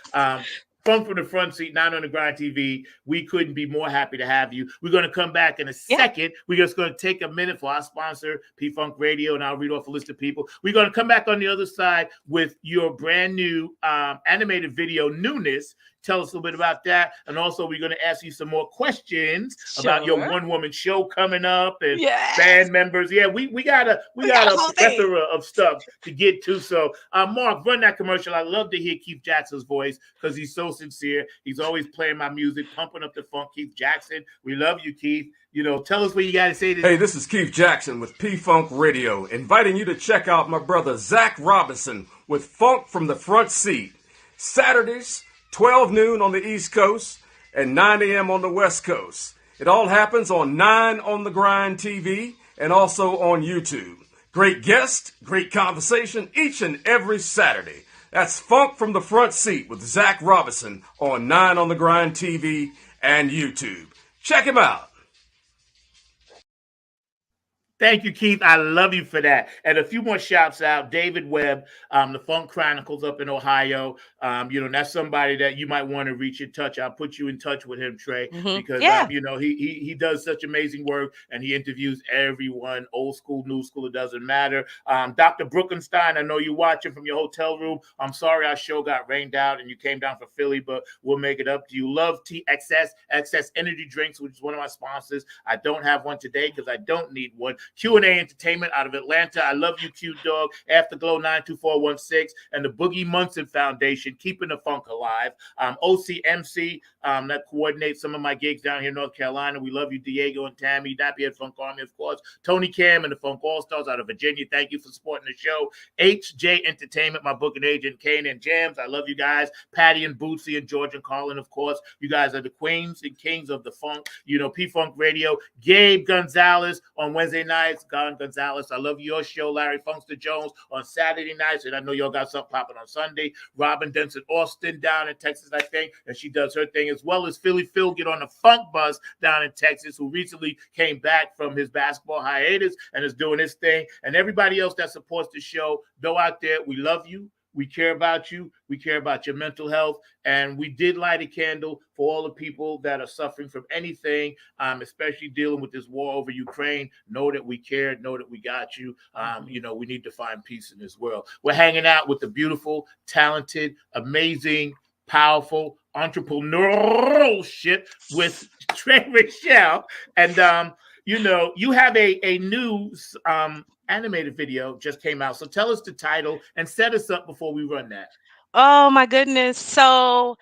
Funk from the Front Seat, 9 on the Grind TV. We couldn't be more happy to have you. We're going to come back in a second. We're just going to take a minute for our sponsor, P-Funk Radio, and I'll read off a list of people. We're going to come back on the other side with your brand new animated video, Newness. Tell us a little bit about that. And also, we're going to ask you some more questions about your one-woman show coming up and band members. Yeah, we got a plethora of stuff to get to. So, Mark, run that commercial. I love to hear Keith Jackson's voice because he's so sincere. He's always playing my music, pumping up the funk. Keith Jackson, we love you, Keith. Tell us what you got to say. Hey, this is Keith Jackson with P-Funk Radio, inviting you to check out my brother Zach Robinson with Funk from the Front Seat. Saturdays, 12 noon on the East Coast and 9 a.m. on the West Coast. It all happens on 9 on the Grind TV and also on YouTube. Great guest, great conversation each and every Saturday. That's Funk from the Front Seat with Zach Robinson on 9 on the Grind TV and YouTube. Check him out. Thank you, Keith. I love you for that. And a few more shouts out. David Webb, the Funk Chronicles up in Ohio. That's somebody that you might want to reach in touch. I'll put you in touch with him, Trey, because he does such amazing work and he interviews everyone, old school, new school, it doesn't matter. Dr. Brookenstein, I know you're watching from your hotel room. I'm sorry our show got rained out and you came down for Philly, but we'll make it up to you. Love TXS, Excess Energy Drinks, which is one of my sponsors. I don't have one today because I don't need one. Q&A Entertainment out of Atlanta. I love you, Q Dog. Afterglow 92416 and the Boogie Munson Foundation, keeping the funk alive. OCMC, that coordinates some of my gigs down here in North Carolina. We love you, Diego and Tammy. Nappyhead Funk Army, of course. Tony Cam and the Funk All-Stars out of Virginia. Thank you for supporting the show. HJ Entertainment, my booking agent, Kane and Jams. I love you guys. Patty and Bootsy and George and Colin, of course. You guys are the queens and kings of the funk. P-Funk Radio. Gabe Gonzalez on Wednesday nights. Gon Gonzalez, I love your show. Larry Funkster Jones on Saturday nights, and I know y'all got something popping on Sunday. Robin Denson Austin down in Texas, I think, and she does her thing, as well as Philly Phil get on the funk bus down in Texas, who recently came back from his basketball hiatus and is doing his thing. And everybody else that supports the show, go out there. We love you. We care about you. We care about your mental health. And we did light a candle for all the people that are suffering from anything, especially dealing with this war over Ukraine. Know that we care. Know that we got you. We need to find peace in this world. We're hanging out with the beautiful, talented, amazing, powerful, entrepreneurship with Tre Rochelle. And, you have a new animated video just came out. So tell us the title and set us up before we run that. Oh, my goodness. So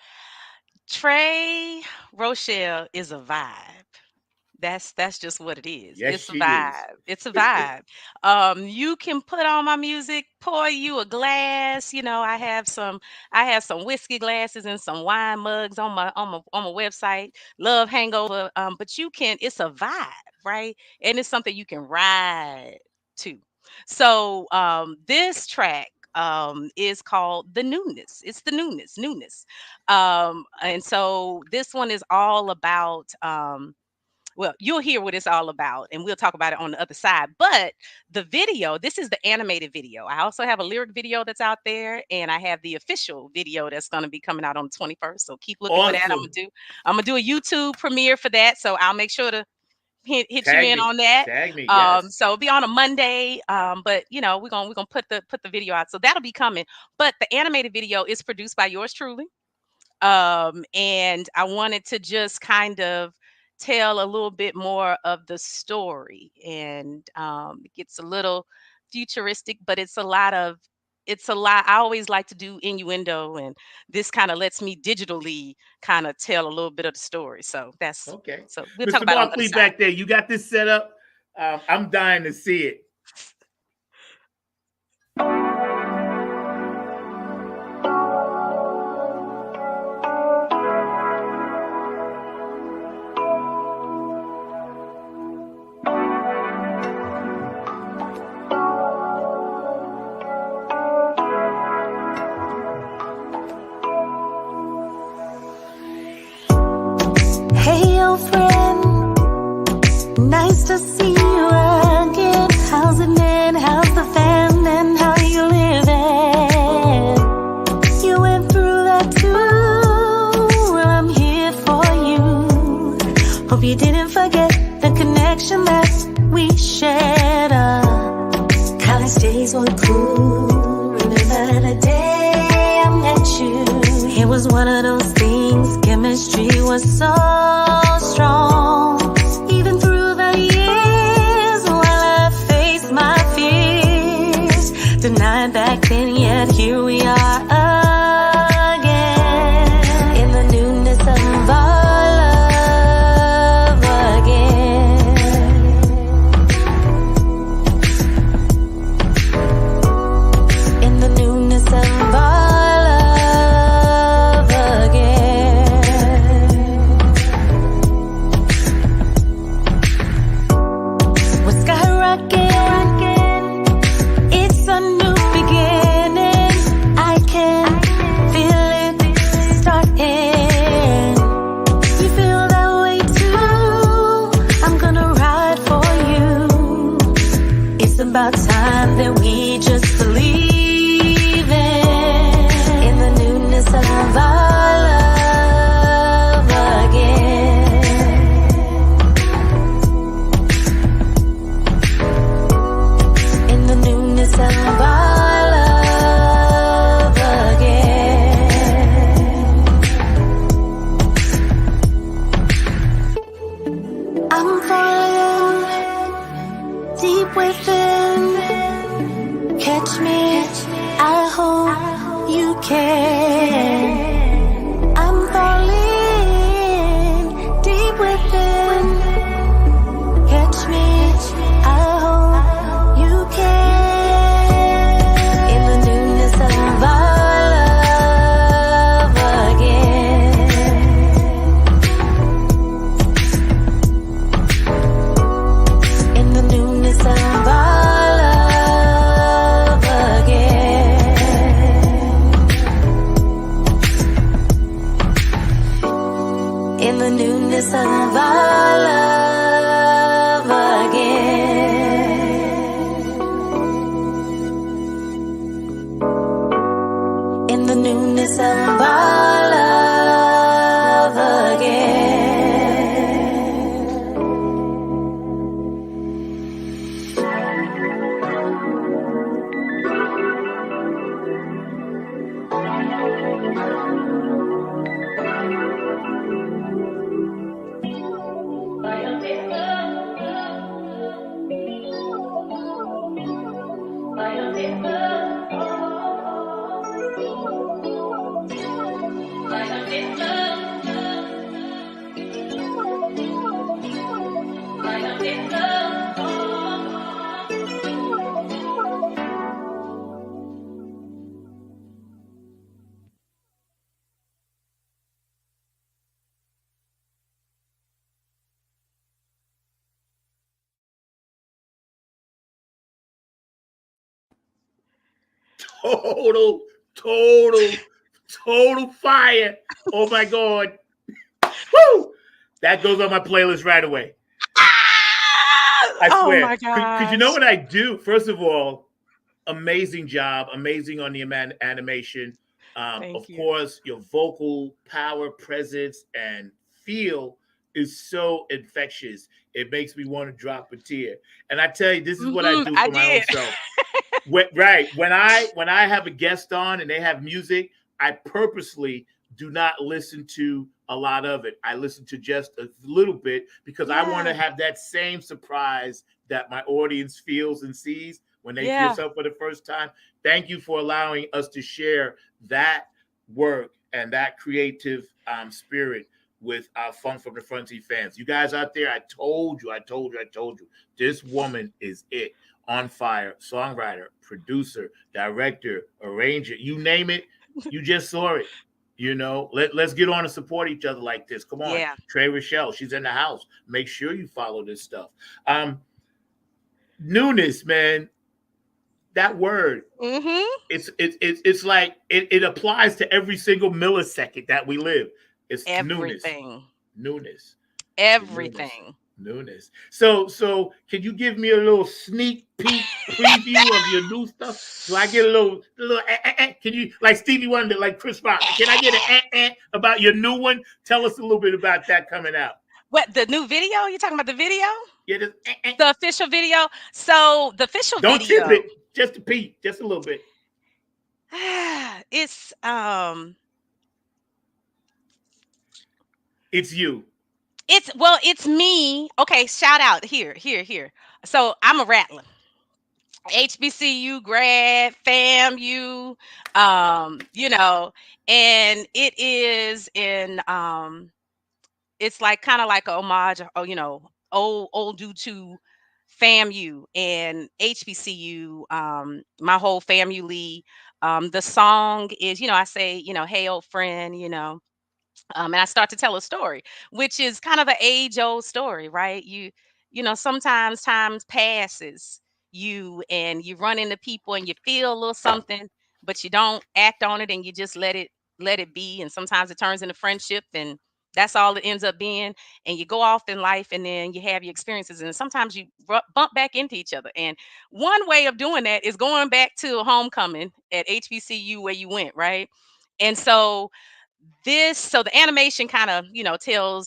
Tre Rochelle is a vibe. That's just what it is. Yes, it's a vibe. It's a vibe. You can put on my music, pour you a glass. I have some whiskey glasses and some wine mugs on my website. Love Hangover. But it's a vibe, right? And it's something you can ride to. So this track is called The Newness. It's the newness. And so this one is all about well, you'll hear what it's all about, and we'll talk about it on the other side. But the video, this is the animated video. I also have a lyric video that's out there, and I have the official video that's going to be coming out on the 21st. So keep looking for that. I'm gonna do a YouTube premiere for that. So I'll make sure to hit you in on that. Tag me, yes. So it'll be on a Monday. But we're gonna put the video out. So that'll be coming. But the animated video is produced by yours truly. And I wanted to just kind of tell a little bit more of the story, and it gets a little futuristic, but it's a lot. I always like to do innuendo, and this kind of lets me digitally kind of tell a little bit of the story. So that's okay. So we'll Mr. talk about Barkley back there. You got this set up. I'm dying to see it. Hey, old friend, nice to see you again. How about time that we just believe in the newness of our love again. In the newness of our love again. I'm falling deep within. Catch me, I hope you can. I'm falling deep within. Catch me, I hope you can. In the newness of our love again. In the newness of our love again. In the newness of our love again. In the newness of our love again. Total, total, total fire. Oh my God. Woo! That goes on my playlist right away. I Oh swear. my Because you know gosh. what I do? First of all, amazing job, amazing on the animation. Thank Of you. course, your vocal power, presence, and feel is so infectious. It makes me want to drop a tear. And I tell you, this is what I do I for my own did. self. When I have a guest on and they have music, I purposely do not listen to a lot of it. I listen to just a little bit because I want to Yeah. have that same surprise that my audience feels and sees when they hear Yeah. something for the first time. Thank you for allowing us to share that work and that creative spirit with our Funk from the Front Seat fans. You guys out there, I told you, I told you, I told you, this woman is it. On fire, songwriter, producer, director, arranger, you name it, you just saw it. Let's get on and support each other like this. Come on, Yeah. Tre Rochelle, she's in the house. Make sure you follow this stuff. Um, Newness, man, that word, Mm-hmm. it's like it applies to every single millisecond that we live. It's newness, Everything. newness, newness, Everything. newness. So can you give me a little sneak peek preview of your new stuff? Do I get a little? Can you, like Stevie Wonder, like Chris Rock? Can I get an about your new one? Tell us a little bit about that coming out. What, the new video? You talking about the video? Yeah, just, The official video? So the official don't tip video, it, just a peek, just a little bit. it's It's you. it's me. Okay, shout out here, here, here. So I'm a rattler. HBCU grad, FAMU, you know, and it is in it's like kind of like a homage, or old due to FAMU and HBCU, my whole family. The song is, I say, hey old friend, and I start to tell a story, which is kind of an age old story, right? Sometimes times passes you run into people and you feel a little something, but you don't act on it and you just let it be. And sometimes it turns into friendship, and That's all it ends up being. And you go off in life and then you have your experiences. And sometimes you bump back into each other. And one way of doing that is going back to a homecoming at HBCU where you went, right? And so so the animation kind of,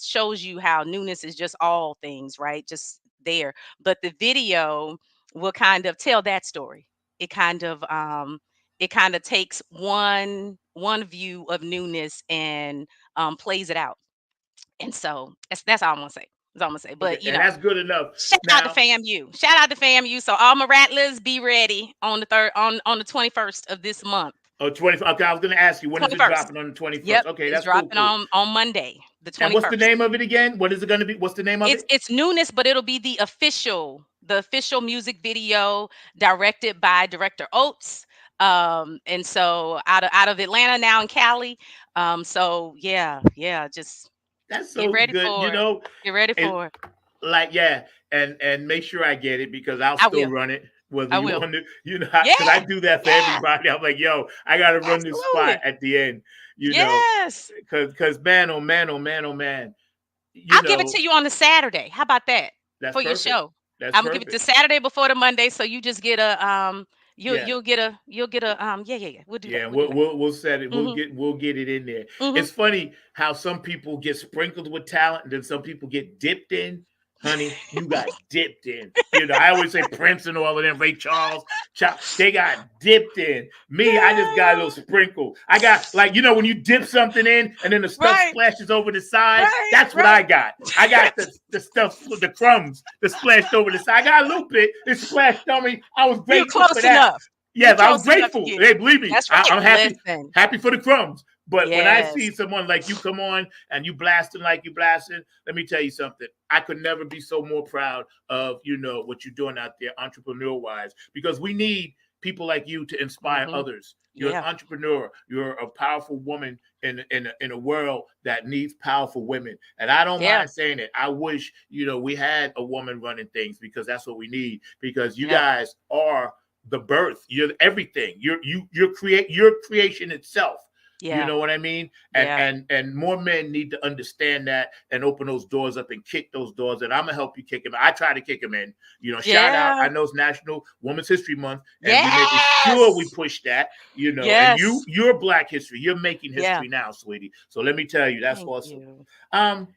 shows you how newness is just all things, right? Just there. But the video will kind of tell that story. It kind of takes one view of newness and plays it out. And so that's all I'm gonna say. That's all I'm gonna say. Okay, But and that's good enough. shout out to Now, FAMU. Shout out to FAMU. So all my rattlers, be ready on the third on the 21st of this month. oh, 20. Okay, I was going to ask you, when is it 21st. dropping on the 21st? Yep, Okay, it's that's cool, dropping cool. on Monday, the And what's the 21st. name of it again? What is it going to be? What's the name of it? It's newness, but it'll be the official music video directed by director Oates. And so out of Atlanta now in Cali. So yeah, just That's get so ready good. for it. Get ready And for it. like, yeah, and make sure I get it because I'll I still will. run it. Whether I you will. want to, Yeah, because I do that for yeah, everybody. I'm like, yo, I got to run this spot absolutely. at the end, Yes. because man, oh man, oh man, oh man, you I'll give it know, to you on the Saturday. How about that that's for your perfect. show? That's I'm gonna give it to perfect. Saturday before the Monday, so you just get a Yeah. you'll get a yeah. We'll do that. Yeah, We'll do that. we'll set it. Mhm. We'll get it in there. Mhm. It's funny how some people get sprinkled with talent, and then some people get dipped in. Honey, you got dipped in. I always say Prince and all of them, Ray Charles, they got dipped in. Me, I just got a little sprinkle. I got like when you dip something in, and then the stuff Right, splashes over the side. right, That's what I right. got. I got the stuff, the crumbs that splashed over the side. I got a little bit. It splashed on me. I was You're grateful for close that. enough. You're Yes, I was close enough to grateful. get Hey, it. believe me, That's right. I'm happy, Listen. happy for the crumbs. But when I Yes. see someone like you come on and you blasting like you blasting, let me tell you something. I could never be so more proud of what you're doing out there, entrepreneur wise, because we need people like you to inspire Mhm. others. You're an Yeah. entrepreneur. You're a powerful woman in a world that needs powerful women. And I don't Yeah. mind saying it. I wish we had a woman running things because that's what we need. Because you Yeah. guys are the birth. You're everything. You're your creation itself. You Yeah. know what I mean? And Yeah. and more men need to understand that and open those doors up and kick those doors. And I'm gonna help you kick them. I try to kick them in. Shout out. Yeah. I know it's National Women's History Month, and we making sure we Yes. push that. And Yes. you're Black history. You're making Yeah. history now, sweetie. So let me tell you, that's Thank awesome. you. Um.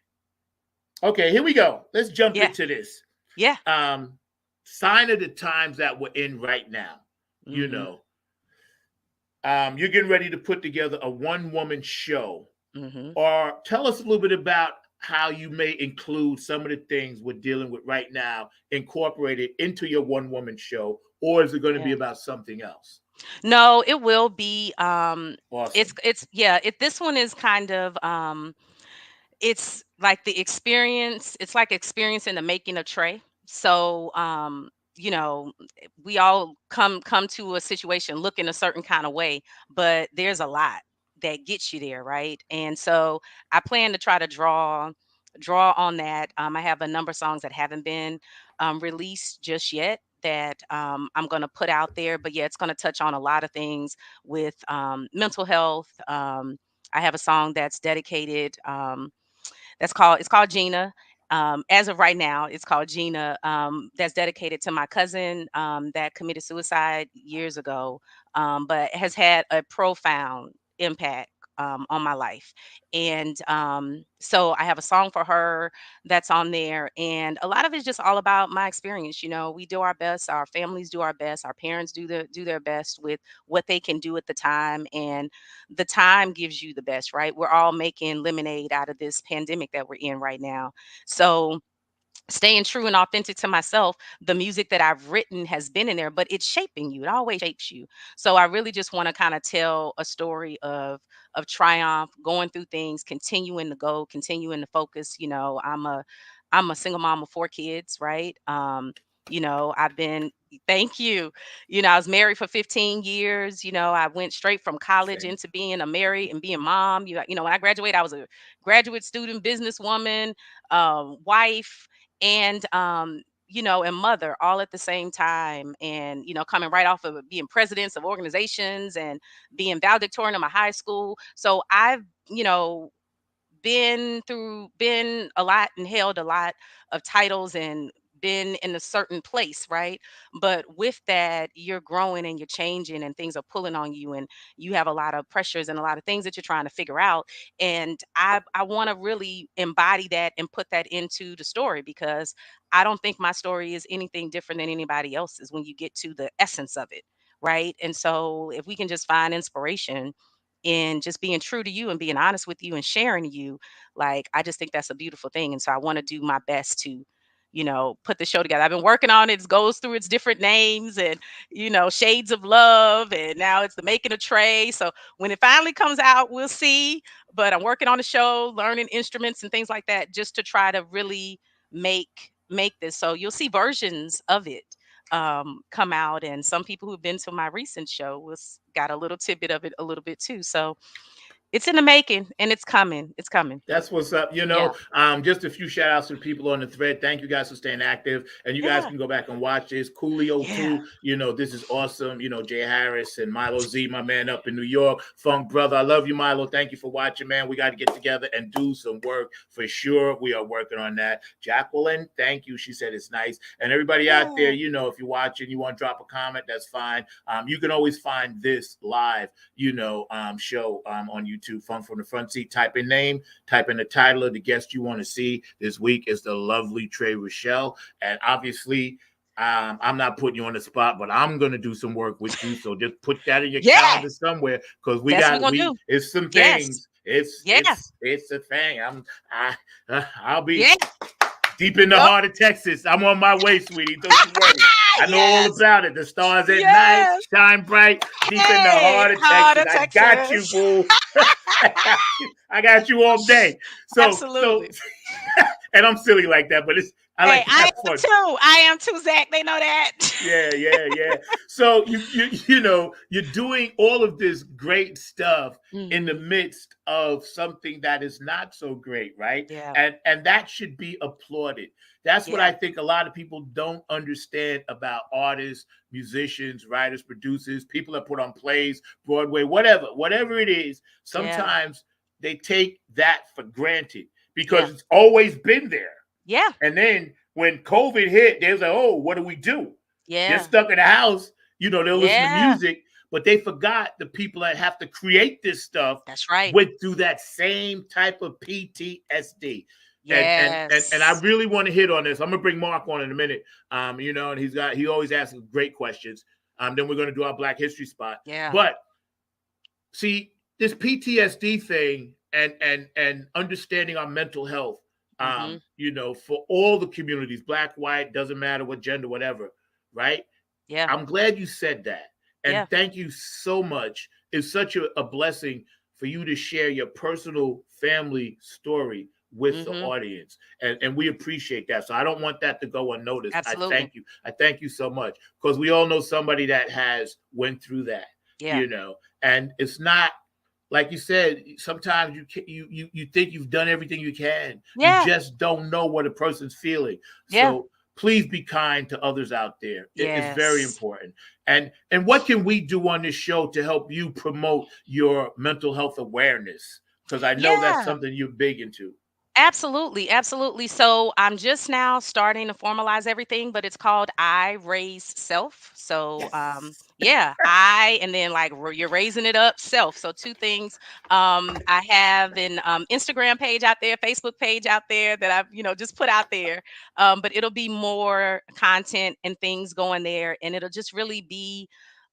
Okay, here we go. Let's jump Yeah. into this. Yeah. Um. Sign of the times that we're in right now. You Mhm. know, you're getting ready to put together a one woman show. Mhm. Or tell us a little bit about how you may include some of the things we're dealing with right now incorporated into your one woman show, or is it going to be Yeah. about something else? No, it will be it's Awesome. it's yeah, this one is kind of it's like it's like experiencing the making of Trey. So you know, we all come to a situation looking a certain kind of way, but there's a lot that gets you there, right? And so I plan to try to draw on that. I have a number of songs that haven't been released just yet that I'm going to put out there. But yeah, it's going to touch on a lot of things with mental health. I have a song that's dedicated. It's called Gina. As of right now, it's called Gina. That's dedicated to my cousin that committed suicide years ago, but has had a profound impact on my life. And so I have a song for her that's on there, and a lot of it's just all about my experience. We do our best, our families do our best, our parents do their best with what they can do at the time, and the time gives you the best, right? We're all making lemonade out of this pandemic that we're in right now. So staying true and authentic to myself, the music that I've written has been in there, but it's shaping you. It always shapes you. So I really just want to kind of tell a story of triumph, going through things, continuing to go, continuing to focus. I'm a single mom of 4 kids, right? I've been thank you. I was married for 15 years. I went straight from college Same. into being a married and being mom. When I graduated, I was a graduate student, businesswoman, wife, and and mother all at the same time, and coming right off of being presidents of organizations and being valedictorian of my high school. So I've been a lot and held a lot of titles and been in a certain place, right? But with that, you're growing and you're changing and things are pulling on you and you have a lot of pressures and a lot of things that you're trying to figure out. And I want to really embody that and put that into the story because I don't think my story is anything different than anybody else's when you get to the essence of it, right? And so if we can just find inspiration in just being true to you and being honest with you and sharing you, like I just think that's a beautiful thing. And so I want to do my best to, put the show together. I've been working on it. It goes through its different names and, shades of love. And now it's the making of Trey. So when it finally comes out, we'll see. But I'm working on the show, learning instruments and things like that, just to try to really make this. So you'll see versions of it come out, and some people who've been to my recent show was got a little tidbit of it a little bit too. So it's in the making and it's coming. It's coming. That's what's up. Yeah. Just a few shout outs to the people on the thread. Thank you guys for staying active. And you guys Yeah. can go back and watch this. Coolio Yeah. too. This is awesome. Jay Harris and Milo Z, my man up in New York. Funk brother. I love you, Milo. Thank you for watching, man. We got to get together and do some work for sure. We are working on that. Jacqueline, thank you. She said it's nice. And everybody out there, if you're watching, you want to drop a comment, that's fine. You can always find this live, show on YouTube. Funk from the Front Seat. Type in name, type in the title of the guest you want to see. This week is the lovely Tre Rochelle. And obviously, I'm not putting you on the spot, but I'm going to do some work with you. So just put that in your calendar somewhere because it's some things. It's a thing. I'll be deep in the heart of Texas. I'm on my way, sweetie. Don't you worry. I know all about it. The stars at night shine bright deep in the heart of Texas. I got you, boo. I got you all day. Absolutely. And I'm silly like that, but I am too, Zach. They know that. Yeah. So you're doing all of this great stuff in the midst of something that is not so great, right? Yeah. And that should be applauded. That's what I think a lot of people don't understand about artists, musicians, writers, producers, people that put on plays, Broadway, whatever it is. Sometimes they take that for granted because it's always been there. Yeah. And then when COVID hit, they was like, oh, what do we do? Yeah. They're stuck in the house. They'll listen to music, but they forgot the people that have to create this stuff. That's right. Went through that same type of PTSD. Yes. And I really want to hit on this. I'm gonna bring Mark on in a minute. And he always asks great questions. Then we're gonna do our Black History spot. Yeah. But see, this PTSD thing and understanding our mental health. For all the communities, Black, white, doesn't matter what gender, whatever, right? Yeah. I'm glad you said that. And thank you so much. It's such a blessing for you to share your personal family story with the audience. And we appreciate that. So I don't want that to go unnoticed. Absolutely. I thank you so much because we all know somebody that has went through that, and it's not, like you said, sometimes you think you've done everything you can. Yeah. You just don't know what a person's feeling. Yeah. So please be kind to others out there. It's very important. And what can we do on this show to help you promote your mental health awareness? Because I know that's something you're big into. Absolutely. Absolutely. So I'm just now starting to formalize everything, but it's called I Raise Self. So I, and then like you're raising it up self. So two things. I have an Instagram page out there, Facebook page out there that I've, just put out there. But it'll be more content and things going there. And it'll just really be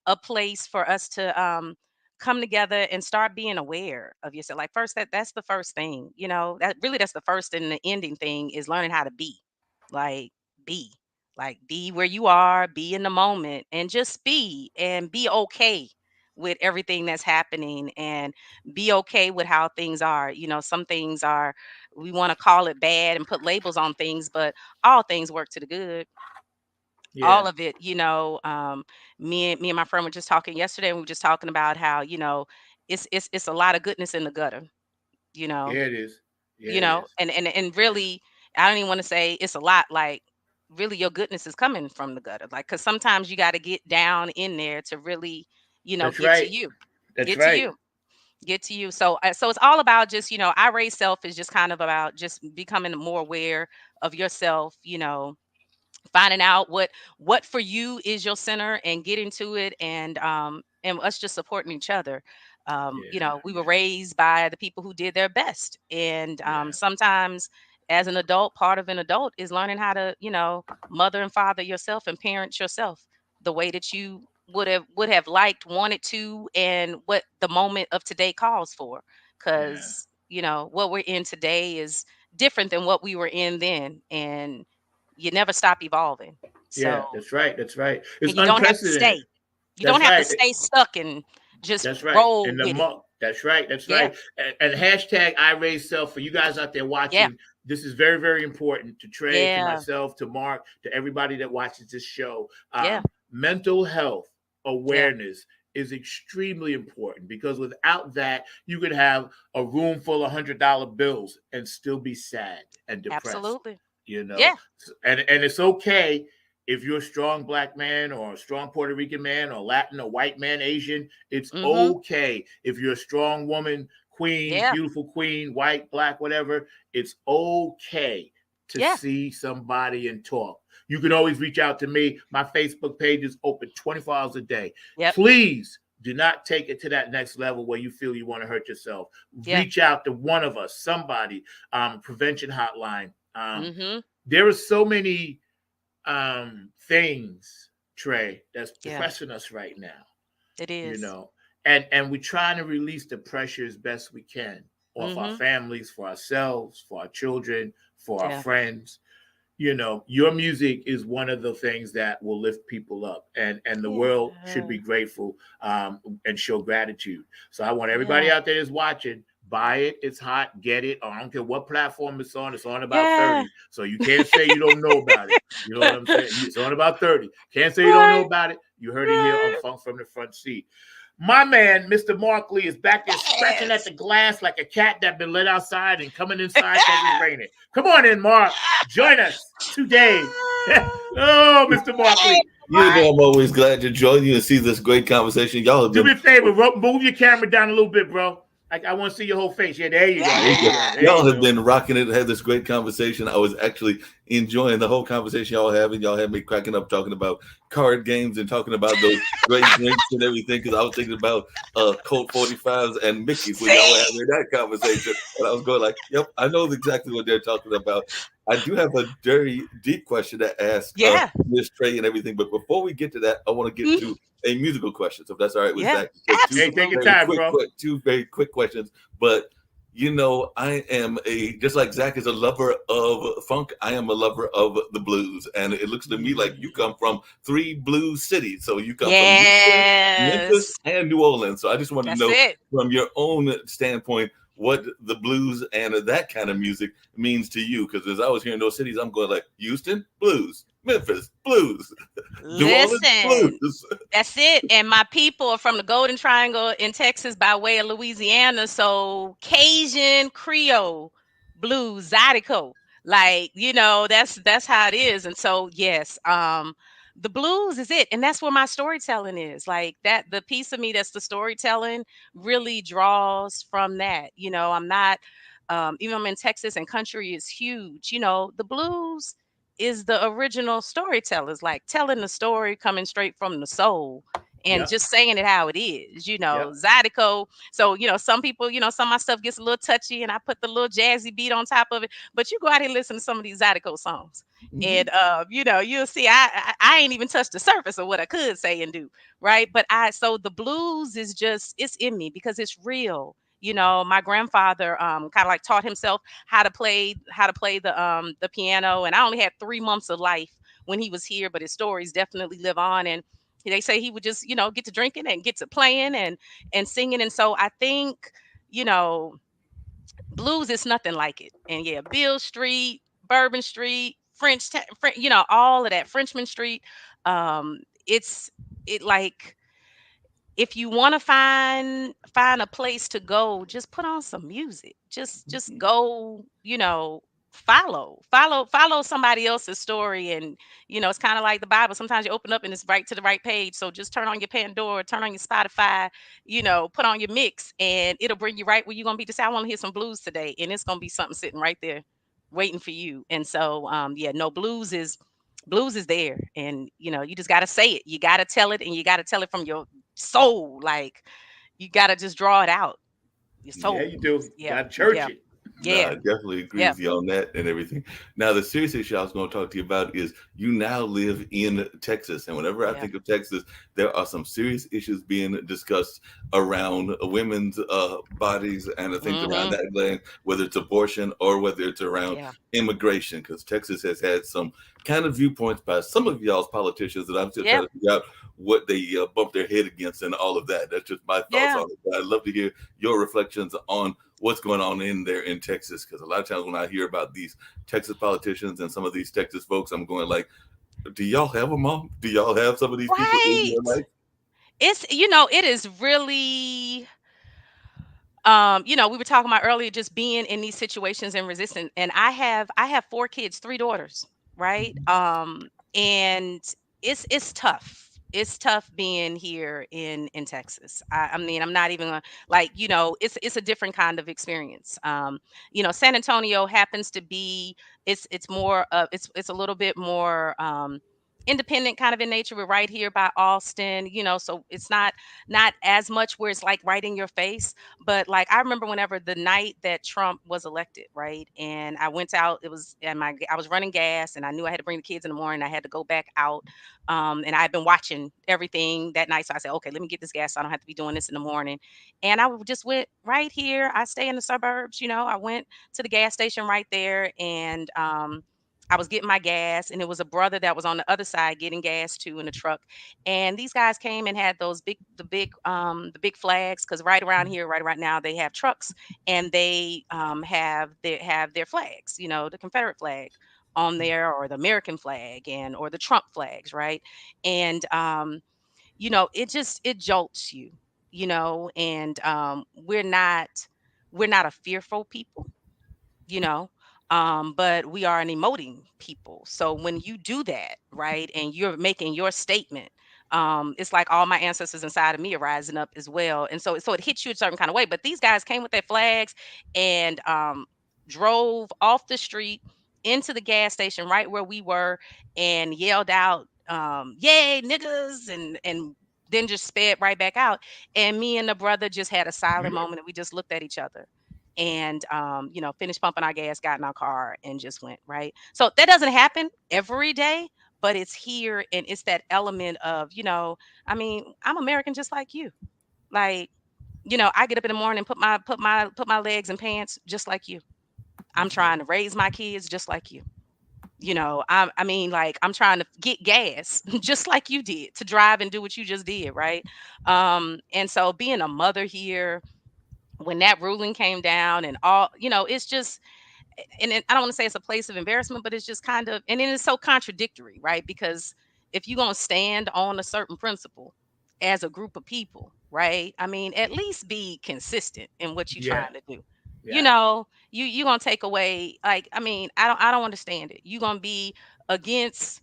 a place for us to come together and start being aware of yourself. Like first, that's the first thing, that's the first and the ending thing is learning how to be like be like be where you are, be in the moment and just be and be okay with everything that's happening and be okay with how things are. Some things are, we want to call it bad and put labels on things, but all things work to the good. All of it, me and my friend were just talking yesterday and we were just talking about how, it's a lot of goodness in the gutter, Yeah, it is. and really, I don't even want to say it's a lot, like really your goodness is coming from the gutter. Like, cause sometimes you got to get down in there to really, That's get right. to you. That's Get right. to you. get to you. So so it's all about just, I raise self is just kind of about just becoming more aware of yourself, finding out what for you is your center and getting to it, and us just supporting each other. Yeah, We were yeah, raised by the people who did their best, and yeah, sometimes as an adult, part of an adult is learning how to, mother and father yourself and parent yourself the way that you would have liked, wanted to, and what the moment of today calls for, yeah, because what we're in today is different than what we were in then, and you never stop evolving. So, yeah. That's right. That's right. It's and you don't have to unprecedented. stay. You don't That's have to right. stay stuck and just That's right. roll And the with it. mo that's right. That's Yeah. right. And hashtag I raise self for you guys out there Yeah. watching. This is very, very important to Trey, to Yeah. myself, to Mark, to everybody that watches this show. Yeah. Mental health Yeah. awareness is extremely important because without that, you could have a room full of $100 bills and still be sad and depressed. Absolutely. You know, Yeah. and it's okay if you're a strong black man or a strong Puerto Rican man or Latin or white man, Asian. It's Mm-hmm. okay if you're a strong woman, queen, Yeah. beautiful queen, white, black, whatever. It's okay to Yeah. see somebody and talk. You can always reach out to me. My Facebook page is open 24 hours a day. Yep. Please do not take it to that next level where you feel you want to hurt yourself. Yeah. Reach out to one of us, somebody, prevention hotline. Mm-hmm. There are so many things, Trey, that's Yeah. pressing us right now, It you is. know, and we're trying to release the pressure as best we can off our Mm-hmm. families, for ourselves, for our children, for our Yeah. friends. Your music is one of the things that will lift people up, and the world should Yeah. be grateful, and show gratitude. So I want everybody Yeah. out there that's watching, buy it. It's hot. Get it. I don't care what platform it's on. It's on about Yeah. 30. So you can't say you don't know about it. You know what I'm saying? It's on about 30. Can't say you don't know Right. about it. You heard it here on Right. Funk from the Front Seat. My man, Mr. Mark Lee, is back there scratching at Yes. the glass like a cat that been let outside and coming inside because it's raining. Come on in, Mark. Join us today. Oh, Mr. Mark Hey, Lee. You Mark. know, I'm always glad to join you and see this great conversation. Y'all have Do me been a favor, move your camera down a little bit, bro. I want to see your whole face. Yeah, there you go. There you go. There y'all you have go. been rocking it. Had this great conversation. I was actually enjoying the whole conversation y'all having. Y'all had me cracking up talking about card games and talking about those great drinks and everything. Because I was thinking about Colt 45s and Mickey's when y'all were See? having that conversation, and I was going like, "Yep, I know exactly what they're talking about." I do have a very deep question to ask Yeah. Miss Trey and everything, but before we get to that, I want to get Mhm. to a musical question. So if that's all right with Yeah. Zach, just two Hey, take your Absolutely. time, bro. two very quick questions. But I am just like Zach is a lover of funk. I am a lover of the blues, and it looks to me like you Mm. come from three blues cities. So you come from Houston, Memphis, Yes. and New Orleans. So I just want to That's know it. from your own standpoint what the blues and that kind of music means to you. Because as I was hearing those cities, I'm going like Houston blues, Memphis blues, New Orleans Listen. blues. That's it. And my people are from the Golden Triangle in Texas by way of Louisiana. So Cajun Creole blues, Zydeco. Like, that's how it is. And so yes, the blues is it. And that's where my storytelling is. Like that the piece of me that's the storytelling really draws from that. I'm not even I'm in Texas and country is huge. The blues is the original storytellers, like telling the story coming straight from the soul and Yep. just saying it how it is, Yep. Zydeco. So, some people, some of my stuff gets a little touchy and I put the little jazzy beat on top of it. But you go out here and listen to some of these Zydeco songs. Mm-hmm. And you'll see I ain't even touched the surface of what I could say and do. Right. But so the blues is just it's in me because it's real. My grandfather kind of like taught himself how to play the piano, and I only had 3 months of life when he was here, but his stories definitely live on. And they say he would just get to drinking and get to playing and singing. And so I think you know blues is nothing like it. And yeah, Bill Street, Bourbon Street, all of that, Frenchman Street. It's it like if you want to find a place to go, just put on some music. Just Mm-hmm. go, follow somebody else's story. And it's kind of like the Bible. Sometimes you open up and it's right to the right page. So just turn on your Pandora, turn on your Spotify, put on your mix, and it'll bring you right where you're gonna be to say, I want to hear some blues today. And it's gonna be something sitting right there waiting for you. And so yeah, no, blues is there. And you just gotta say it. You gotta tell it, and you gotta tell it from your soul. Like, you gotta just draw it out. Your Yeah, soul. you do. Yeah. Got to church Yeah. it. No, Yeah. I definitely agree Yeah. with you on that and everything. Now, the serious issue I was going to talk to you about is you now live in Texas. And whenever I Yeah. think of Texas, there are some serious issues being discussed around women's bodies and the things around Hmm. that land, whether it's abortion or whether it's around Yeah. immigration, because Texas has had some kind of viewpoints by some of y'all's politicians that I'm still Yeah. trying to figure out what they bump their head against and all of that. That's just my thoughts Yeah. on it. But I'd love to hear your reflections on what's going on in there in Texas, because a lot of times when I hear about these Texas politicians and some of these Texas folks, I'm going like, do y'all have a mom? Do y'all have some of these people in Right. your life? It's it is really we were talking about earlier, just being in these situations and resisting. And I have 4 kids, 3 daughters, right? And it's tough. It's tough being here in Texas. I mean, I'm not even gonna, like, it's a different kind of experience. San Antonio happens to be, it's more of, it's a little bit more independent kind of in nature. We're right here by Austin, so it's not as much where it's like right in your face. But like, I remember whenever the night that Trump was elected, right? And I went out, it was, and I was running gas, and I knew I had to bring the kids in the morning. I had to go back out. And I had been watching everything that night. So I said, okay, let me get this gas so I don't have to be doing this in the morning. And just went right here. I stay in the suburbs, I went to the gas station right there, and I was getting my gas, and it was a brother that was on the other side getting gas too in the truck. And these guys came and had the big flags, because right around here, right around now, they have trucks, and they have their flags, the Confederate flag on there, or the American flag, or the Trump flags, right? And it jolts you, and we're not a fearful people, you know but we are an emoting people. So when you do that, right, and you're making your statement, it's like all my ancestors inside of me are rising up as well. And so it hits you a certain kind of way. But these guys came with their flags, and drove off the street into the gas station right where we were, and yelled out, yay niggas, and then just sped right back out. And me and the brother just had a silent moment, and we just looked at each other, and finished pumping our gas, got in our car, and just went, right. So that doesn't happen every day, but it's here, and it's that element of, I mean, I'm American just like you. Like, I get up in the morning and put my legs in pants just like you. I'm trying to raise my kids just like you. I mean, like, I'm trying to get gas just like you did, to drive and do what you just did, right? And so being a mother here, when that ruling came down, and all, it's just, and I don't want to say it's a place of embarrassment, but it's just kind of, and then it's so contradictory, right? Because if you're going to stand on a certain principle as a group of people, right? I mean, at least be consistent in what you're Yeah. trying to do. Yeah. You going to take away, like, I mean, I don't understand it. You're going to be against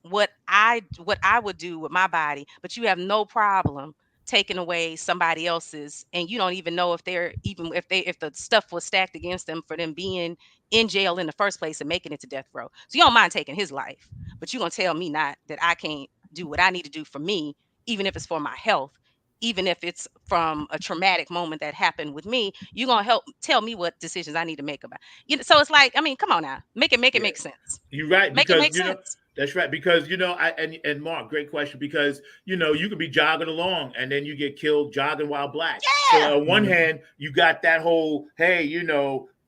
what I would do with my body, but you have no problem taking away somebody else's, and you don't even know if they're, even if the stuff was stacked against them for them being in jail in the first place and making it to death row. So you don't mind taking his life, but you're gonna tell me not that I can't do what I need to do for me, even if it's for my health, even if it's from a traumatic moment that happened with me. You're gonna help tell me what decisions I need to make about. So it's like, I mean, come on now, make it Yeah. make sense. You're right, Make it because make sense. that's right, because I and Mark, great question, because you could be jogging along and then you get killed jogging while black. Yeah. So on one hand, you got that whole, hey,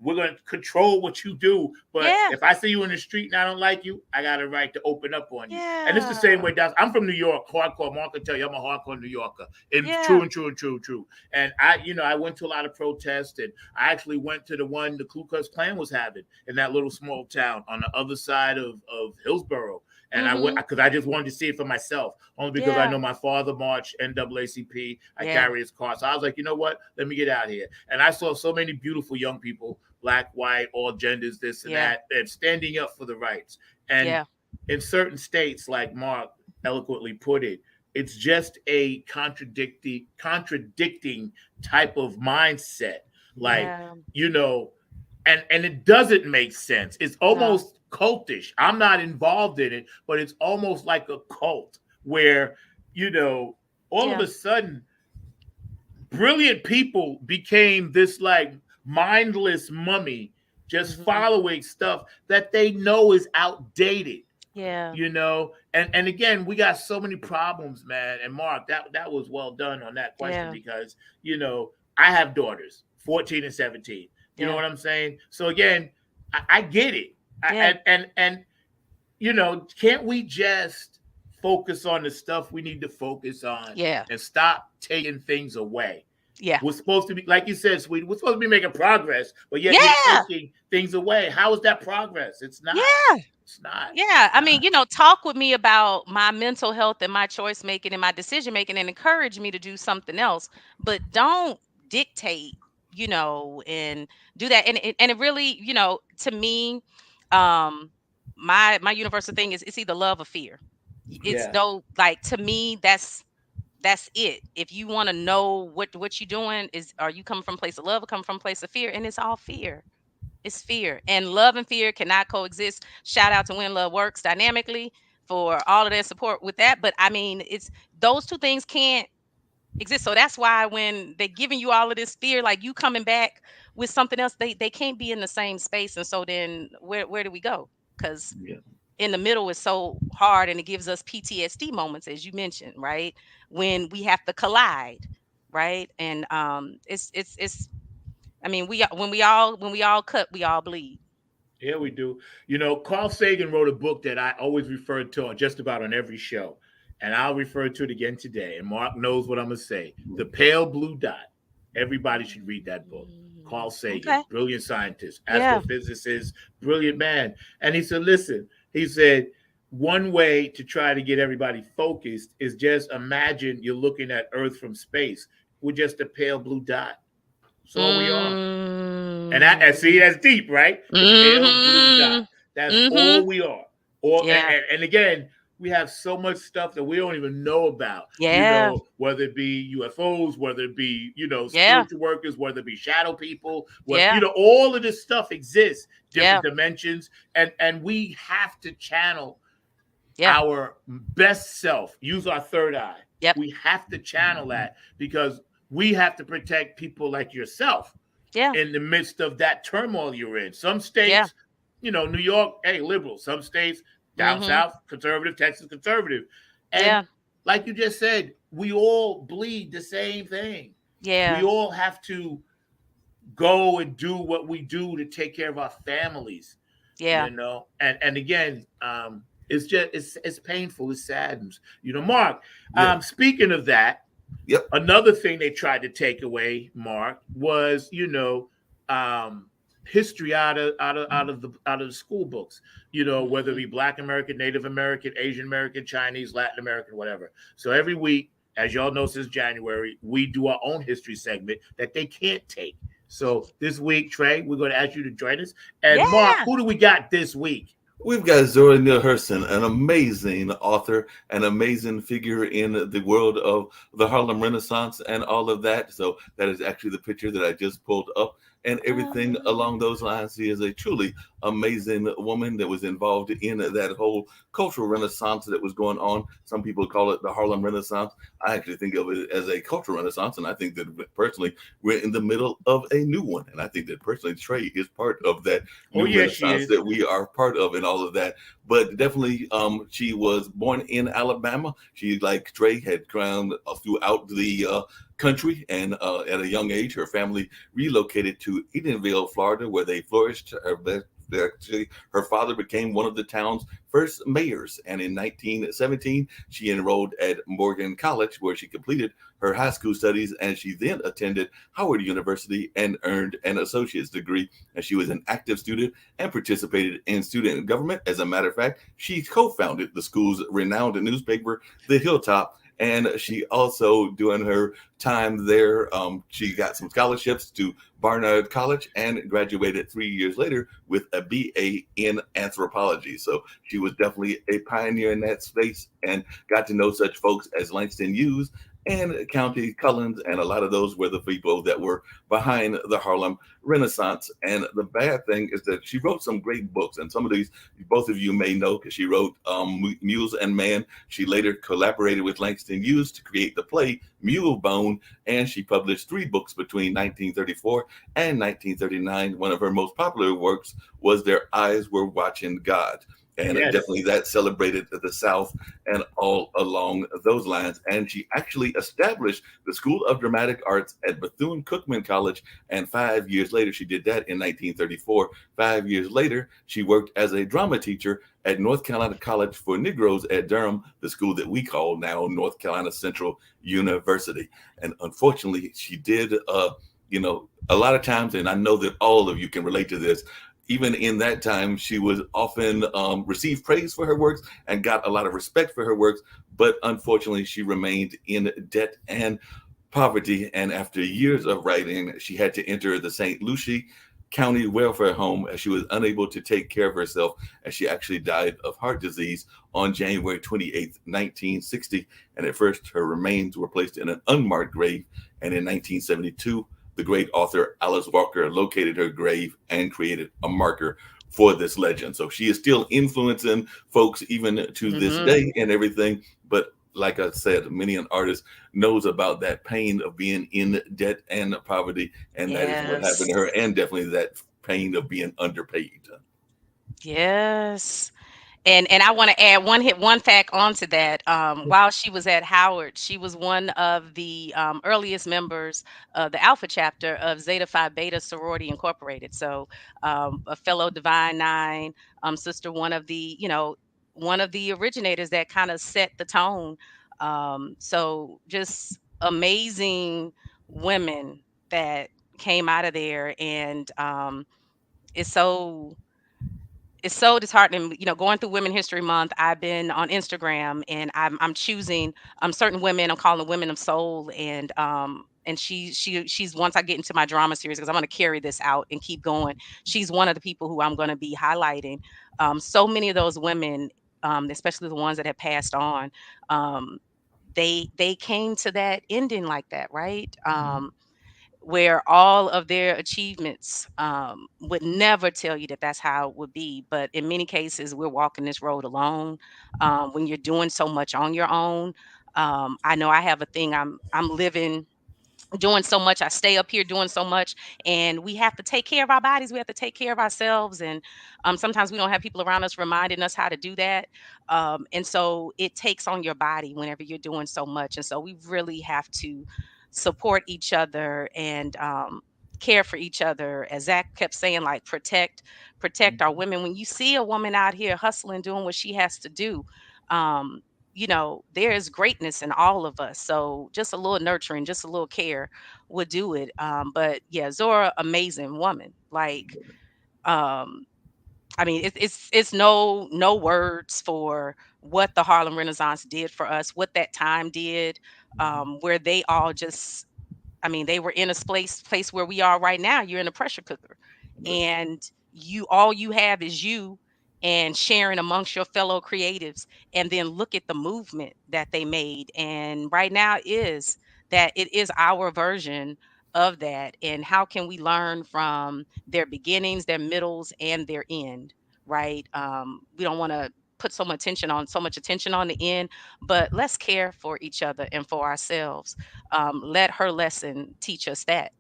we're gonna control what you do, but Yeah. if I see you in the street and I don't like you, I got a right to open up on you. And it's the same Yeah. way down. I'm from New York, hardcore. Mark can tell you I'm a hardcore New Yorker. And Yeah. true and true and true and true. And I went to a lot of protests, and I actually went to the one the Ku Klux Klan was having in that little small town on the other side of Hillsborough. And I went Hmm. because I just wanted to see it for myself, only because I Yeah. know my father marched NAACP. I Yeah. carry his car. So I was like, you know what? Let me get out here. And I saw so many beautiful young people black, white, all genders, this and that, and standing up for the rights. And in certain states, like Mark eloquently put it, it's just a contradicting type of mindset. Like, and it doesn't make sense. It's almost cultish. I'm not involved in it, but it's almost like a cult where, all of a sudden brilliant people became this like mindless mummy, just following stuff that they know is outdated. And again, we got so many problems, man. And Mark, that was well done on that question because I have daughters, 14 and 17. You know what I'm saying? So again, I get it. And can't we just focus on the stuff we need to focus on and stop taking things away? We're supposed to be, like you said, sweetie, we're supposed to be making progress, but yet you're taking things away. How is that progress? It's not. It's not. I mean, talk with me about my mental health and my choice making and my decision making and encourage me to do something else, but don't dictate, and do that. And it really, to me, my universal thing is it's either love or fear. It's though, like, to me, that's it. If you want to know what you're doing, are you coming from a place of love or coming from a place of fear? And it's all fear. It's fear, and love and fear cannot coexist. Shout out to When Love Works dynamically for all of their support with that. But I mean, it's those two things can't exist. So that's why when they're giving you all of this fear, like you coming back with something else, they can't be in the same space. And so then where do we go? Because in the middle is so hard, and it gives us PTSD moments, as you mentioned, right? When we have to collide, right? And it's I mean, when we all cut, we all bleed. Yeah, we do. Carl Sagan wrote a book that I always refer to on just about on every show, and I'll refer to it again today. And Mark knows what I'm gonna say. The Pale Blue Dot. Everybody should read that book. Carl Sagan, brilliant scientist, astrophysicist, brilliant man. And he said, listen, he said, one way to try to get everybody focused is just imagine you're looking at Earth from space. We're just a pale blue dot. That's all we are. And see, that's deep, right? The pale blue dot. That's all we are. And again, we have so much stuff that we don't even know about. Whether it be UFOs, whether it be, spiritual workers, whether it be shadow people, all of this stuff exists, different dimensions. And we have to channel our best self, use our third eye. We have to channel that because we have to protect people like yourself in the midst of that turmoil you're in. Some states, New York, liberal. Some states, down south, conservative, Texas, conservative. And like you just said, we all bleed the same thing. We all have to go and do what we do to take care of our families. And again, it's painful, it saddens. Mark, speaking of that, another thing they tried to take away, Mark, was history out of the school books. Whether it be Black American, Native American, Asian American, Chinese, Latin American, whatever. So every week, as y'all know, since January, we do our own history segment that they can't take. So this week, Trey, we're going to ask you to join us. And Mark, who do we got this week? We've got Zora Neale Hurston, an amazing author, an amazing figure in the world of the Harlem Renaissance and all of that. So that is actually the picture that I just pulled up. And everything along those lines. She is a truly amazing woman that was involved in that whole cultural renaissance that was going on. Some people call it the Harlem Renaissance. I actually think of it as a cultural renaissance, and I think that personally we're in the middle of a new one. And I think that personally Trey is part of that new renaissance that we are part of and all of that. But definitely, she was born in Alabama. She, like Trey, had ground throughout the country, and at a young age, her family relocated to Edenville, Florida, where they flourished. Her father became one of the town's first mayors, and in 1917, she enrolled at Morgan College, where she completed her high school studies, and she then attended Howard University and earned an associate's degree. And she was an active student and participated in student government. As a matter of fact, she co-founded the school's renowned newspaper, The Hilltop, And she also, during her time there, she got some scholarships to Barnard College and graduated 3 years later with a BA in anthropology. So she was definitely a pioneer in that space and got to know such folks as Langston Hughes and County Cullens, and a lot of those were the people that were behind the Harlem Renaissance. And the bad thing is that she wrote some great books, and some of these both of you may know because she wrote Mules and Man. She later collaborated with Langston Hughes to create the play Mule Bone, and she published 3 books between 1934 and 1939. One of her most popular works was Their Eyes Were Watching God. And Yes. definitely that celebrated the South and all along those lines. And she actually established the School of Dramatic Arts at Bethune-Cookman College. And 5 years later, she did that in 1934. 5 years later, she worked as a drama teacher at North Carolina College for Negroes at Durham, the school that we call now North Carolina Central University. And unfortunately, she did, a lot of times, and I know that all of you can relate to this, even in that time, she was often received praise for her works and got a lot of respect for her works. But unfortunately, she remained in debt and poverty. And after years of writing, she had to enter the St. Lucie County Welfare Home as she was unable to take care of herself, as she actually died of heart disease on January 28th, 1960. And at first, her remains were placed in an unmarked grave. And in 1972, the great author Alice Walker located her grave and created a marker for this legend. So she is still influencing folks even to this day and everything. But like I said, many an artist knows about that pain of being in debt and poverty. And that is what happened to her. And definitely that pain of being underpaid. Yes. And I want to add one fact onto that. While she was at Howard, she was one of the earliest members of the Alpha chapter of Zeta Phi Beta Sorority Incorporated. So a fellow Divine Nine sister, one of the originators that kind of set the tone. So just amazing women that came out of there, and it's so it's so disheartening, going through Women History Month. I've been on Instagram, and I'm choosing certain women. I'm calling them women of soul, and she's, once I get into my drama series, because I'm going to carry this out and keep going. She's one of the people who I'm going to be highlighting. So many of those women, especially the ones that have passed on, they came to that ending like that, right? Where all of their achievements would never tell you that that's how it would be. But in many cases, we're walking this road alone. When you're doing so much on your own, I know I have a thing. I'm living, doing so much. I stay up here doing so much, and we have to take care of our bodies. We have to take care of ourselves, and sometimes we don't have people around us reminding us how to do that. And so it takes on your body whenever you're doing so much. And so we really have to support each other and care for each other. As Zach kept saying, like protect our women. When you see a woman out here hustling, doing what she has to do, um, there is greatness in all of us. So just a little nurturing, just a little care would do it. But yeah, Zora, amazing woman. Like, um, I mean, it's no words for what the Harlem Renaissance did for us, what that time did, where they all just, I mean, they were in a place where we are right now. You're in a pressure cooker, and all you have is you and sharing amongst your fellow creatives. And then look at the movement that they made. And right now is that it is our version of that. And how can we learn from their beginnings, their middles, and their end? Right? We don't want to put so much attention on the end, but let's care for each other and for ourselves. Let her lesson teach us that.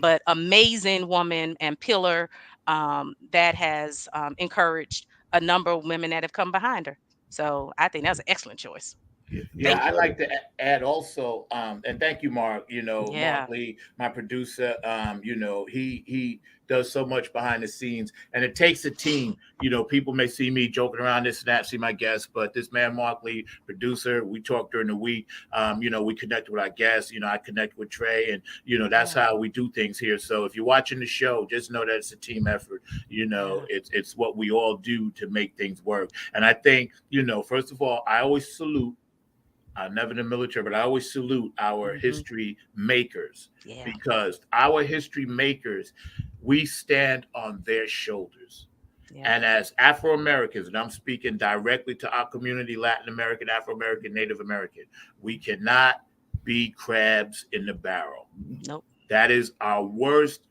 But amazing woman and pillar, that has encouraged a number of women that have come behind her. So I think that's an excellent choice. Yeah, Thank I'd you. like to add also, and thank you, Mark. Yeah. Mark Lee, my producer. He does so much behind the scenes, and it takes a team. People may see me joking around this and that, see my guests, but this man, Mark Lee, producer, we talk during the week. We connect with our guests. I connect with Trey, and that's Yeah. how we do things here. So if you're watching the show, just know that it's a team effort. Yeah. It's what we all do to make things work. And I think, first of all, I always salute I'm never in the military, but I always salute our Hmm. history makers, Yeah. because our history makers, we stand on their shoulders. Yeah. And as Afro Americans, and I'm speaking directly to our community, Latin American, Afro American, Native American, we cannot be crabs in the barrel. Nope. That is our worst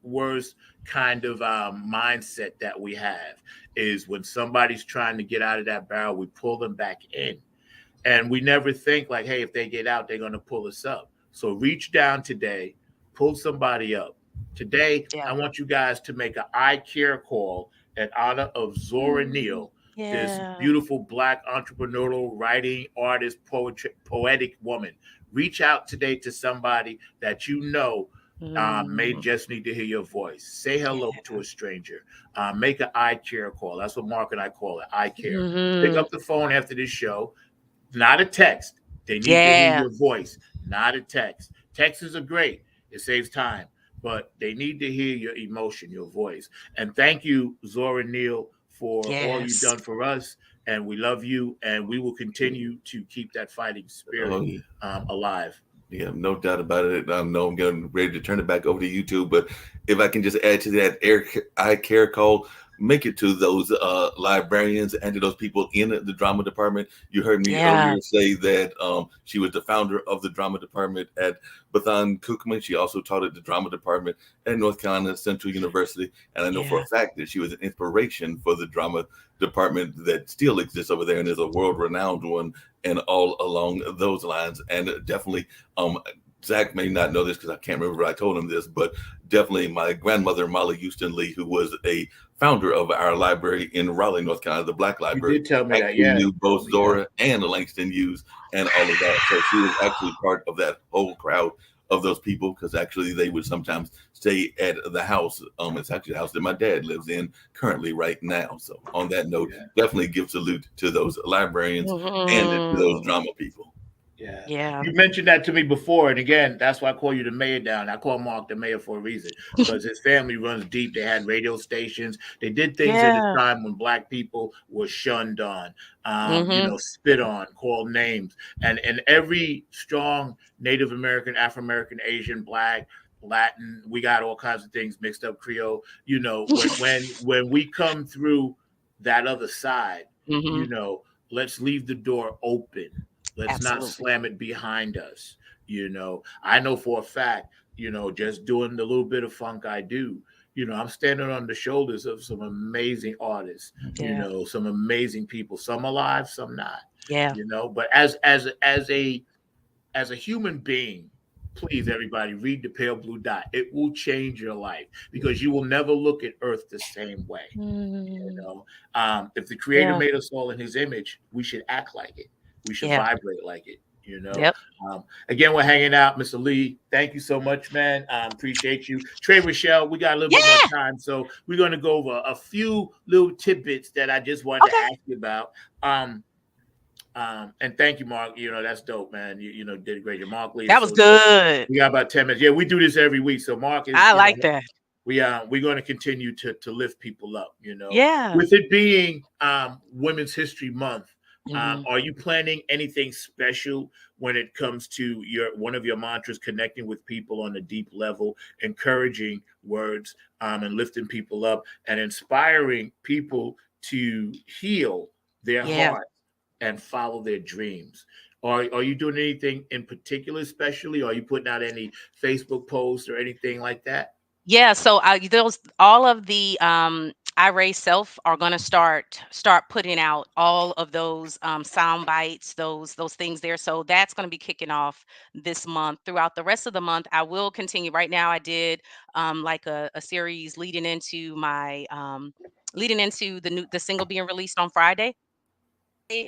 kind of mindset that we have, is when somebody's trying to get out of that barrel, we pull them back in. And we never think like, hey, if they get out, they're going to pull us up. So reach down today, pull somebody up. Today, I Yeah. want you guys to make an I care call in honor of Zora Mm. Neale, this Yeah. beautiful black entrepreneurial writing artist, poetic woman. Reach out today to somebody that you know may Mm. just need to hear your voice. Say hello to Yeah. a stranger. Make an I care call. That's what Mark and I call it. I care. Pick Hmm. up the phone after this show, not a text. They need to hear Yeah. your voice, not a text. Texts are great. It saves time, but they need to hear your emotion, your voice. And thank you, Zora Neale, for all you've Yes. done for us. And we love you, and we will continue to keep that fighting Oh spirit yeah. alive. Yeah, no doubt about it. I know I'm getting ready to turn it back over to YouTube, but if I can just add to that I care call, make it to those librarians and to those people in the drama department. You heard me Yeah. earlier say that she was the founder of the drama department at Bethune Cookman. She also taught at the drama department at North Carolina Central University, and I know for Yeah. a fact that she was an inspiration for the drama department that still exists over there and is a world-renowned one, and all along those lines. And definitely um, Zach may not know this because I can't remember if I told him this, but definitely my grandmother, Molly Houston Lee, who was a founder of our library in Raleigh, North Carolina, the Black You Library, did tell me that. actually Yeah, knew you told both me. Yeah. Zora and Langston Hughes and all of that. So she was actually part of that whole crowd of those people, because actually they would sometimes stay at the house. It's actually the house that my dad lives in currently right now. So on that note, Yeah. definitely give salute to those librarians and to those Hmm. drama people. Yeah. Yeah. You mentioned that to me before. And again, that's why I call you the mayor down. I call Mark the mayor for a reason, because his family runs deep. They had radio stations. They did things at a Yeah. time when black people were shunned on, Hmm. spit on, called names. And every strong Native American, Afro American, Asian, black, Latin, we got all kinds of things mixed up, Creole. When we come through that other side, Hmm. you know, let's leave the door open. Let's not Absolutely. slam it behind us. I know for a fact, just doing the little bit of funk I do, I'm standing on the shoulders of some amazing artists, Yeah. some amazing people, some alive, some not, Yeah. but as a human being, please everybody read the Pale Blue Dot. It will change your life, because you will never look at Earth the same way. you Mm. know if the creator Yeah. made us all in his image, we should act like it. We should Yeah. vibrate like it. Yep. Again, we're hanging out. Mr. Lee, thank you so much, man. Appreciate you. Tre Rochelle, we got a little bit more Yeah. time, so we're going to go over a few little tidbits that I just wanted to Okay. ask you about. And thank you, Mark. That's dope, man. Did a great job. Mark Lee is That was so dope. good. We got about 10 minutes. Yeah, we do this every week. So Mark is, I like that. we're going to continue to lift people up. Yeah. With it being Women's History Month, Hmm. are you planning anything special when it comes to one of your mantras, connecting with people on a deep level, encouraging words, and lifting people up and inspiring people to heal their Yeah. heart and follow their dreams? Are you doing anything in particular, especially? Are you putting out any Facebook posts or anything like that? Yeah. So those all of the iRay Self are gonna start putting out all of those sound bites, those things there. So that's gonna be kicking off this month. Throughout the rest of the month, I will continue. Right now, I did like a series leading into the single being released on Friday.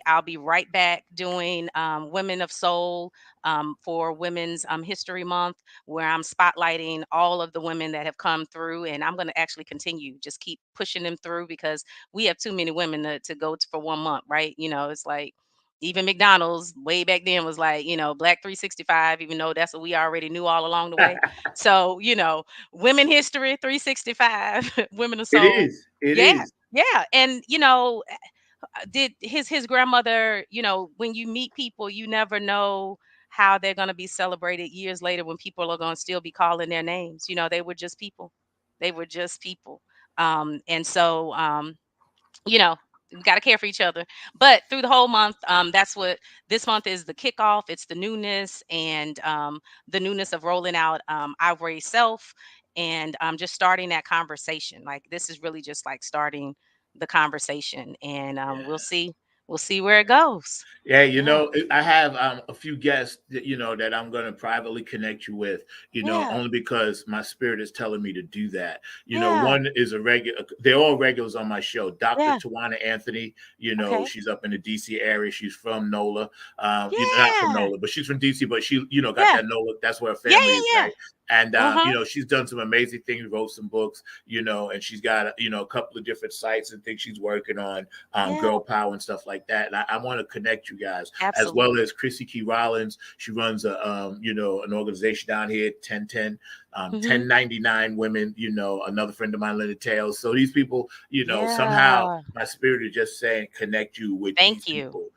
I'll be right back doing Women of Soul for Women's History Month, where I'm spotlighting all of the women that have come through. And I'm going to actually continue, just keep pushing them through, because we have too many women to go to for 1 month, right? It's like even McDonald's way back then was like, Black 365, even though that's what we already knew all along the way. So, Women History 365, Women of It Soul. is. It Yeah. is. Yeah. And, did his grandmother, when you meet people, you never know how they're going to be celebrated years later when people are going to still be calling their names. They were just people. They were just people. And so you know, we got to care for each other. But through the whole month, that's what this month is, the kickoff. It's the newness, and the newness of rolling out Ivory Self, and just starting that conversation. Like, this is really just like starting the conversation, and we'll see where it goes. Yeah, Yeah. I have a few guests that that I'm going to privately connect you with. Yeah. Only because my spirit is telling me to do that. Yeah. One is a regular. They're all regulars on my show. Dr. Yeah. Tawana Anthony. Okay. She's up in the DC area. She's from NOLA. Not from Yeah. NOLA, but she's from DC. But she, got Yeah. that NOLA. That's where her Yeah. family is, Yeah. right? And Yeah. Uh-huh. she's done some amazing things. Wrote some books. And she's got a couple of different sites and things she's working on. Yeah. Girl power and stuff like that. And I want to connect you guys, as well Absolutely. as Chrissy Key Rollins. She runs an organization down here, 1010, Mm-hmm. 1099 women. Another friend of mine, Linda Tails. So these people, somehow Yeah. my spirit is just saying connect you with these Thank you. people.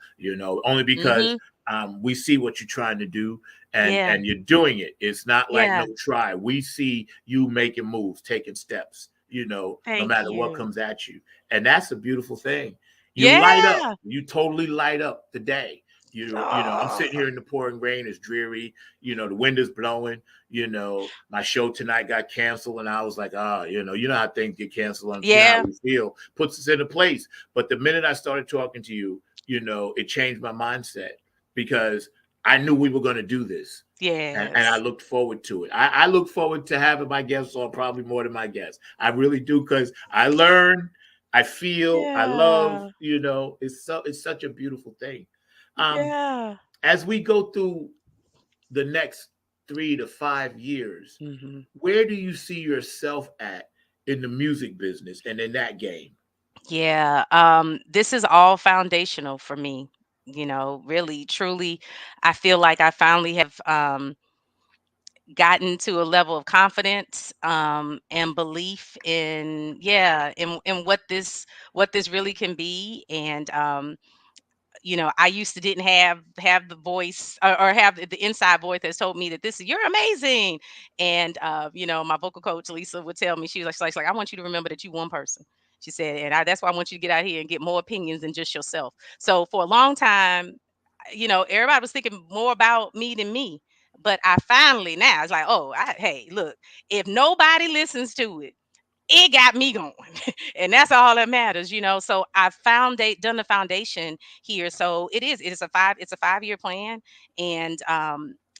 Only because Mm-hmm. we see what you're trying to do, and Yeah. and you're doing it. It's not like Yeah. no try. We see you making moves, taking steps. No Thank matter what you. comes at you, and that's a beautiful thing. You light up. Yeah. You totally light up the day. I'm Oh, sitting here in the pouring rain. It's dreary. The wind is blowing. My show tonight got canceled, and I was like, how things get canceled, and how yeah. we feel puts us in a place. But the minute I started talking to you, it changed my mindset, because I knew we were going to do this. And I Yes. looked forward to it. I look forward to having my guests on, probably more than my guests. I really do, because I learn, I feel, I love. Yeah. It's such a beautiful thing. Um, Yeah. as we go through the next 3 to 5 years, Hmm. where do you see yourself at in the music business and in that game? Yeah. This is all foundational for me. Really, truly, I feel like I finally have gotten to a level of confidence, and belief in, yeah, in what this really can be. And I used to didn't have the voice, or have the inside voice that told me that this is you're amazing. And my vocal coach Lisa would tell me, she was like, I want you to remember that you one person. She said, and that's why I want you to get out here and get more opinions than just yourself. So for a long time, everybody was thinking more about me than me. But I finally, now it's like, oh, hey, look, if nobody listens to it, it got me going. And that's all that matters. So I done the foundation here. So it's a 5-year plan. And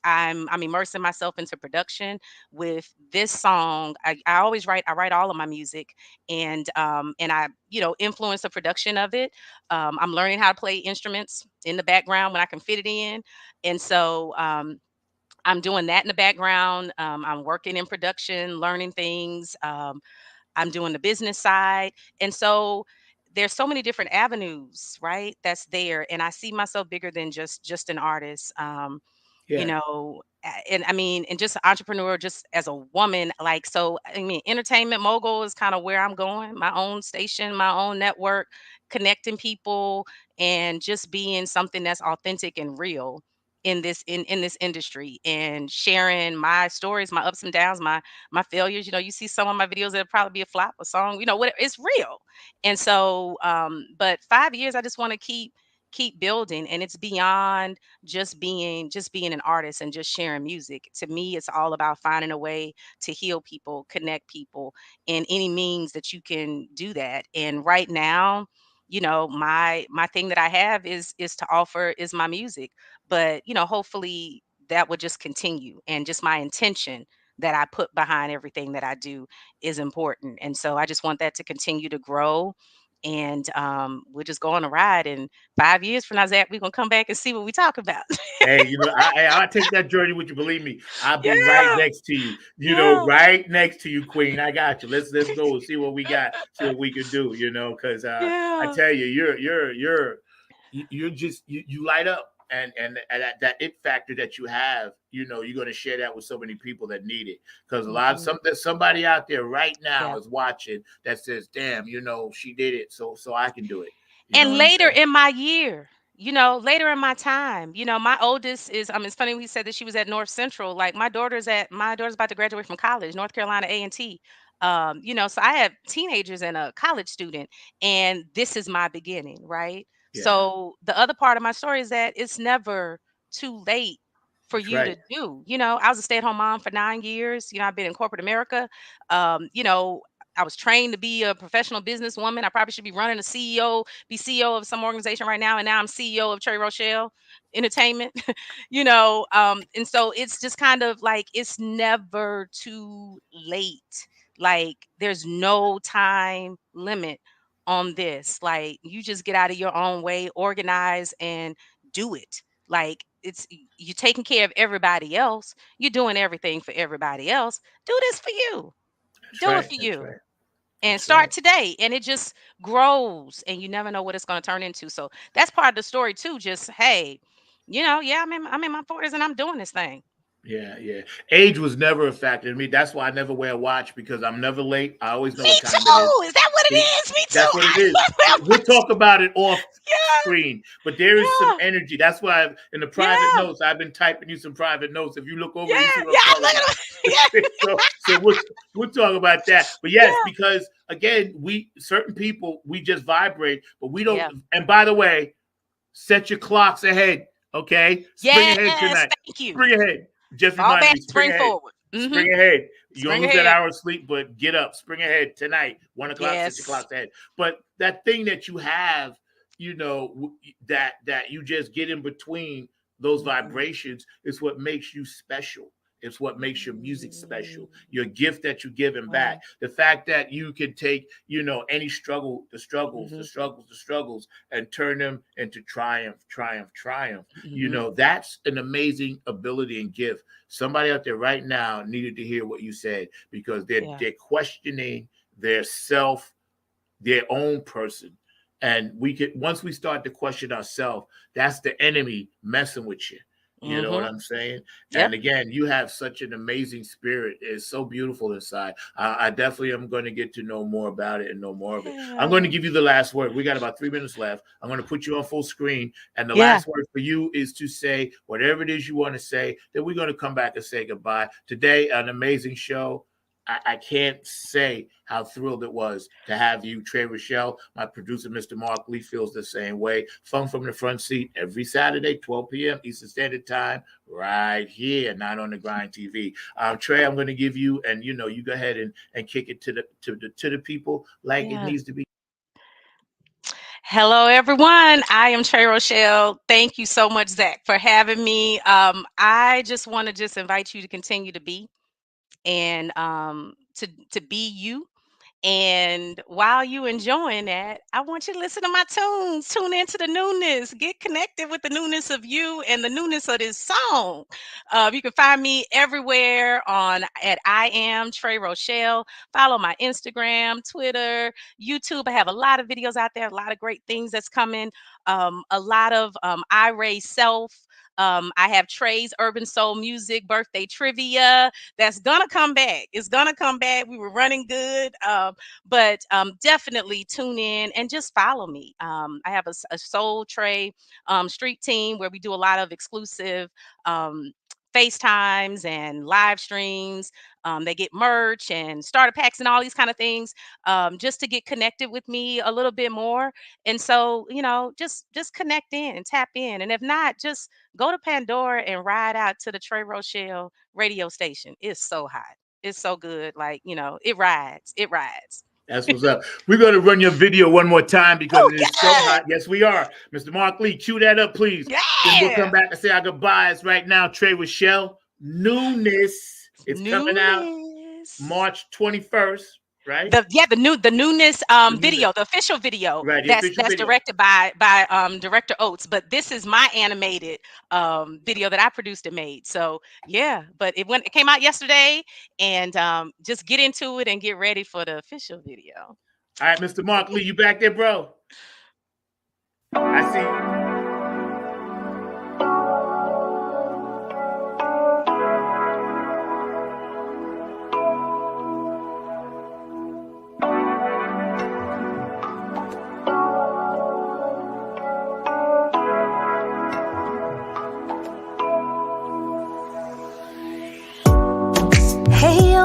I'm immersing myself into production with this song. I always I write all of my music, and I influence the production of it. I'm learning how to play instruments in the background when I can fit it in. And so I'm doing that in the background. I'm working in production, learning things. I'm doing the business side. And so there's so many different avenues, right? That's there. And I see myself bigger than just an artist. Yeah. And I mean, and just an entrepreneur, just as a woman, like, so, I mean, entertainment mogul is kind of where I'm going, my own station, my own network, connecting people, and just being something that's authentic and real in this industry, and sharing my stories, my ups and downs, my failures. You see some of my videos that'll probably be a flop, a song, what it's real. And so but 5 years, I just want to keep building, and it's beyond just being an artist and just sharing music. To me, it's all about finding a way to heal people, connect people, in any means that you can do that. And right now, my thing that I have is to offer is my music. But hopefully that would just continue, and just my intention that I put behind everything that I do is important. And so I just want that to continue to grow. And we're just going to ride. And 5 years from now, Zach, we're gonna come back and see what we talk about. Hey, I take that journey with you. Believe me, I'll be right Yeah, next to you. yeah, Right next to you, Queen. I got you. Let's go and see what we got. See what we can do. Because I yeah. tell you, you're just you light up, and that it factor that you have. You're going to share that with so many people that need it. Because Mhm. there's somebody out there right now Yeah. is watching that says, "Damn, she did it, so I can do it." You know And what I'm later saying? in my year, later in my time, my oldest is, it's funny we said that she was at North Central. Like my daughter's about to graduate from college, North Carolina A&T. So I have teenagers and a college student, and this is my beginning, right? Yeah, So the other part of my story is that it's never too late for that's you right. to do. I was a stay-at-home mom for 9 years. I've been in corporate America. Um, you know, I was trained to be a professional businesswoman. I probably should be running be CEO of some organization right now. And now I'm CEO of Tre Rochelle Entertainment, and so it's just kind of like it's never too late. Like there's no time limit on this. Like you just get out of your own way, organize and do it. Like you're taking care of everybody else. You're doing everything for everybody else. Do this for you. That's Do it right. for That's you right. and That's right. start today, and it just grows and you never know what it's going to turn into. So that's part of the story too. Just hey, yeah, I'm in my 40s and I'm doing this thing. Yeah, yeah. Age was never a factor to me. That's why I never wear a watch because I'm never late. I always know Me what time it is. too. Is that what it See, is? Me too. that's what it I is. love We'll talk about it off yeah, screen, but there is some energy. That's why in the private yeah, notes, I've been typing you some private notes. If you look over, you see yeah, what yeah, I'm I'm talking looking about. yeah, So we'll talk about that. But yeah, yes, because again, we certain people we just vibrate, but we don't. yeah. And by the way, set your clocks ahead. Okay, spring ahead Yes, tonight. thank you. Spring ahead. Just Fall reminded back, me. Spring spring ahead. forward. Spring ahead. You don't Spring lose that ahead. hour of sleep, but get up. Spring ahead tonight. 1 o'clock. Set your Yes. clocks ahead. But that thing that you have, that you just get in between those Mhm. vibrations is what makes you special. It's what makes your music special. Mm. Your gift that you're giving back. Wow. The fact that you can take, any struggle, Mhm. the struggles, and turn them into triumph, triumph, triumph. Mhm. That's an amazing ability and gift. Somebody out there right now needed to hear what you said because they're Yeah. they're questioning their self, their own person. And we could once we start to question ourselves, that's the enemy messing with you. You know what Mhm. I'm saying? Yep. And again, you have such an amazing spirit. It's so beautiful inside. I definitely am going to get to know more about it and know more of it. I'm going to Yeah. give you the last word. We got about 3 minutes left. I'm going to put you on full screen. And the Yeah. last word for you is to say whatever it is you want to say. Then we're going to come back and say goodbye. Today, an amazing show. I can't say how thrilled it was to have you, Tre Rochelle. My producer, Mr. Mark Lee, feels the same way. Fun from the front seat every Saturday, 12 p.m. Eastern Standard Time, right here, not on the Grind TV. Tre, I'm going to give you, and you go ahead and kick it to the people like it Yeah. needs to be. Hello, everyone. I am Tre Rochelle. Thank you so much, Zach, for having me. I just want to just invite you to continue to be and to be you. And while you enjoying that, I want you to listen to my tunes. Tune into the newness. Get connected with the newness of you and the newness of this song. You can find me everywhere at I am Tre Rochelle. Follow my Instagram, Twitter, YouTube. I have a lot of videos out there. A lot of great things that's coming. A lot of I Raise Self. I have Tre's Urban Soul Music birthday trivia that's gonna come back. It's gonna come back. We were running good. But definitely tune in and just follow me. I have a Soul Tray street team where we do a lot of exclusive um, FaceTimes and live streams. They get merch and starter packs and all these kind of things just to get connected with me a little bit more. And so, just connect in and tap in. And if not, just go to Pandora and ride out to the Tre Rochelle radio station. It's so hot. It's so good. Like, it rides. It rides. That's what's up. We're going to run your video one more time because Oh, it is so good. hot. Yes, we are. Mr. Mark Lee, cue that up, please. Then we'll come Yeah. back and say our goodbyes right now. Tre Rochelle, Newness. It's coming out Newness. March 21st, right? The newness The newness. video, the official video Right, the that's official that's video. directed by director Oates, but this is my animated video that I produced and made. So yeah, but it came out yesterday, and just get into it and get ready for the official video. All right, Mr. Mark Lee, you back there, bro? I see.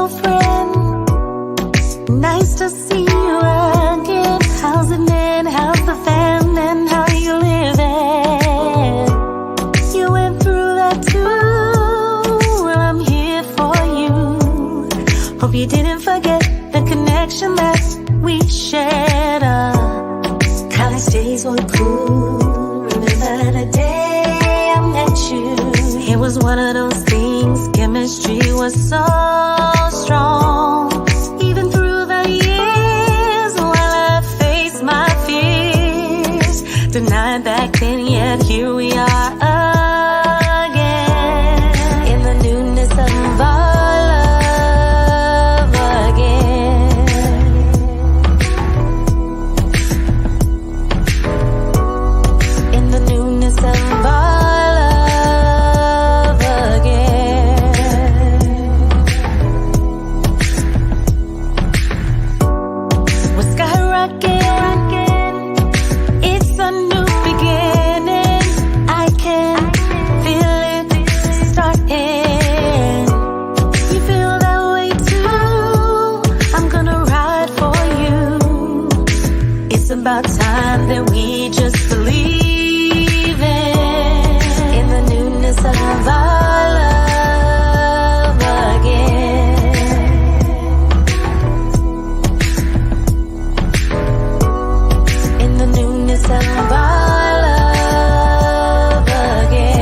old friend. Nice to see you again. How's it been? How's the fam? And how you living? You went through that too. Well, I'm here for you. Hope you didn't forget the connection that we shared. College days were cool. Remember the day I met you? It was one of those things. Chemistry was so strong. Even through the years, while I faced my fears, denied back then, yet here we are again. In the newness of our love again. In the newness of our love again. We're skyrocketing. It's a new beginning. I can feel it starting. You feel that way too. I'm gonna ride for you. It's about time that we just believe in the newness of our love again. In the newness of our love again.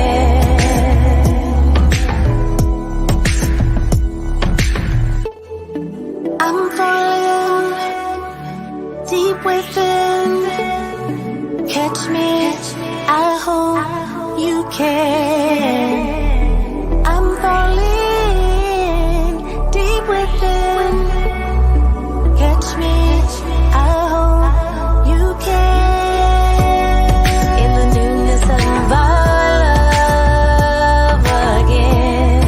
I'm falling deep within. Catch me, I hope you can. I'm falling deep within. Catch me, I hope you can. In the newness of our love again.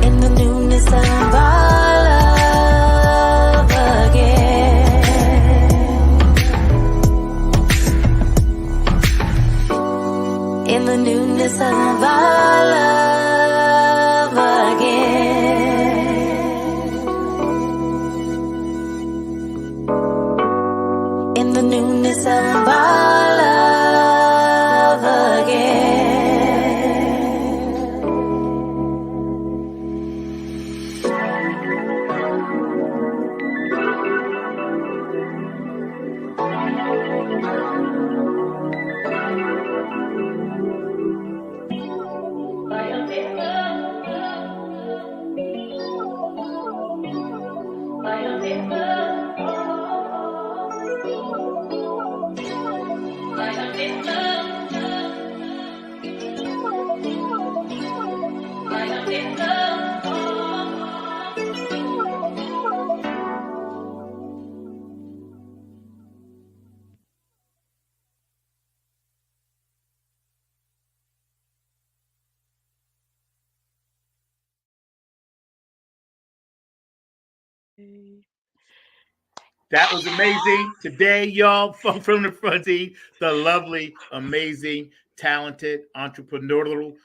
In the newness of our love again. In the newness of our love again. In the newness of our love again. That was amazing. Today, y'all, from the front seat, the lovely, amazing, talented, entrepreneurial,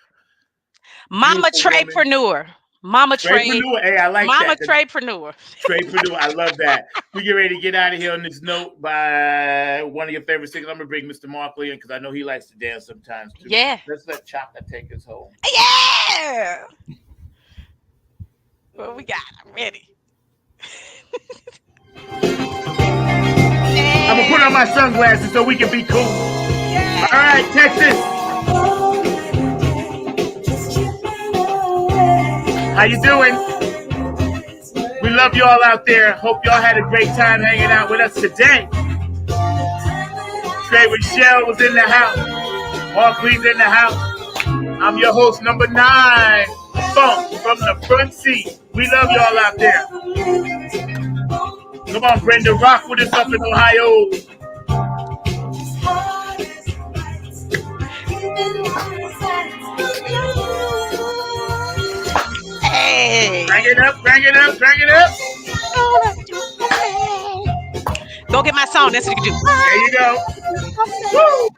Mama beautiful woman. Treypreneur. Mama Trey. Treypreneur. Hey, I like Mama that. Treypreneur. Treypreneur. I love that. We get ready to get out of here on this note by one of your favorite singers. I'm going to bring Mr. Markley in because I know he likes to dance sometimes too. Yeah. Let's let Chaka take us home. Yeah. What we got? I'm ready. I'm going to put on my sunglasses so we can be cool. Yeah. All right, Texas. How you doing? We love you all out there. Hope y'all had a great time hanging out with us today. Tre Rochelle was in the house. Markley's in the house. I'm your host, number 9, Funk from the front seat. We love y'all out there. Come on, Brenda, rock with us up in Ohio. Hey. Bring it up, bring it up, bring it up. Go get my song. That's what you can do. There you go. Woo.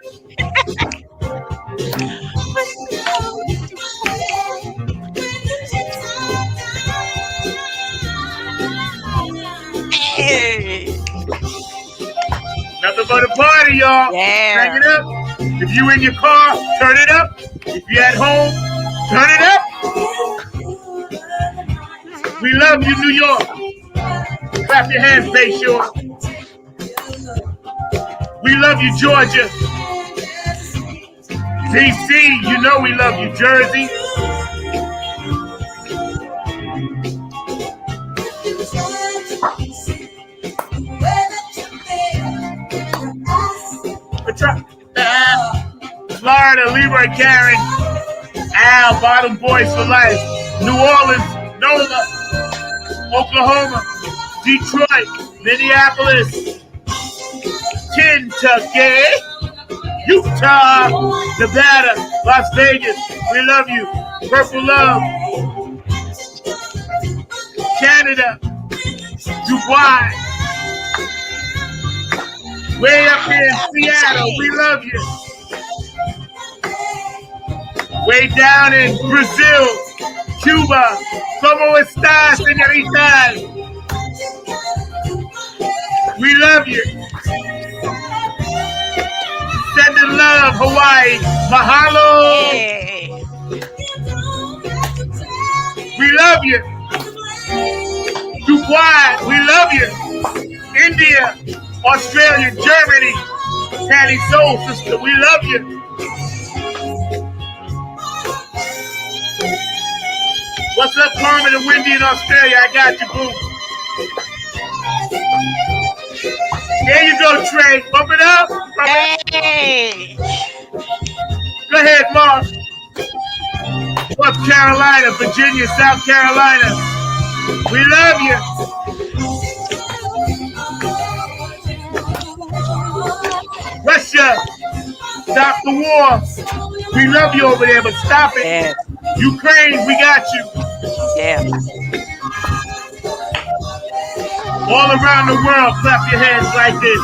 Nothing but a party, y'all. Yeah. Hang it up. If you in your car, turn it up. If you at home, turn it up. We love you, New York. Clap your hands, Bayshore. We love you, Georgia. DC, you know we love you, Jersey. Florida, Leroy Karen. Al, Bottom Boys for Life. New Orleans, NOLA. Oklahoma, Detroit, Minneapolis, Kentucky, Utah, Nevada, Las Vegas. We love you. Purple Love. Canada, Dubai. Way up here in Seattle, we love you. Way down in Brazil, Cuba. ¿Cómo estás, señoritas? We love you. Sending love, Hawaii. Mahalo. Hey. We love you. Dubai, we love you. India, Australia, Germany. Patty Soul Sister, we love you. What's up, Carmen and Wendy in Australia? I got you, boo. There you go, Trey. Bump it up. Hey. Go ahead, Mark. North Carolina, Virginia, South Carolina. We love you. Russia, stop the war. We love you over there, but stop it. Yeah. Ukraine, we got you. Yeah. All around the world, clap your hands like this.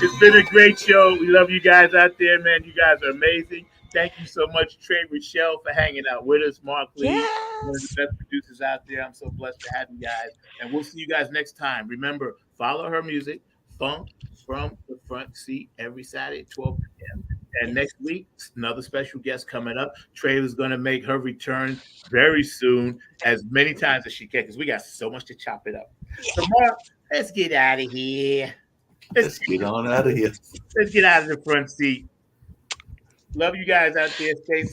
It's been a great show. We love you guys out there, man. You guys are amazing. Thank you so much, Tre Rochelle, for hanging out with us. Mark Lee, one of the best producers out there. I'm so blessed to have you guys. And we'll see you guys next time. Remember, follow her music, Funk from the Front Seat, every Saturday at 12 p.m. And next week, another special guest coming up. Tre is going to make her return very soon, as many times as she can, because we got so much to chop it up. So, Mark, let's get out of here. Let's get on out of here. Let's get out of the front seat. Love you guys out there. Stay safe.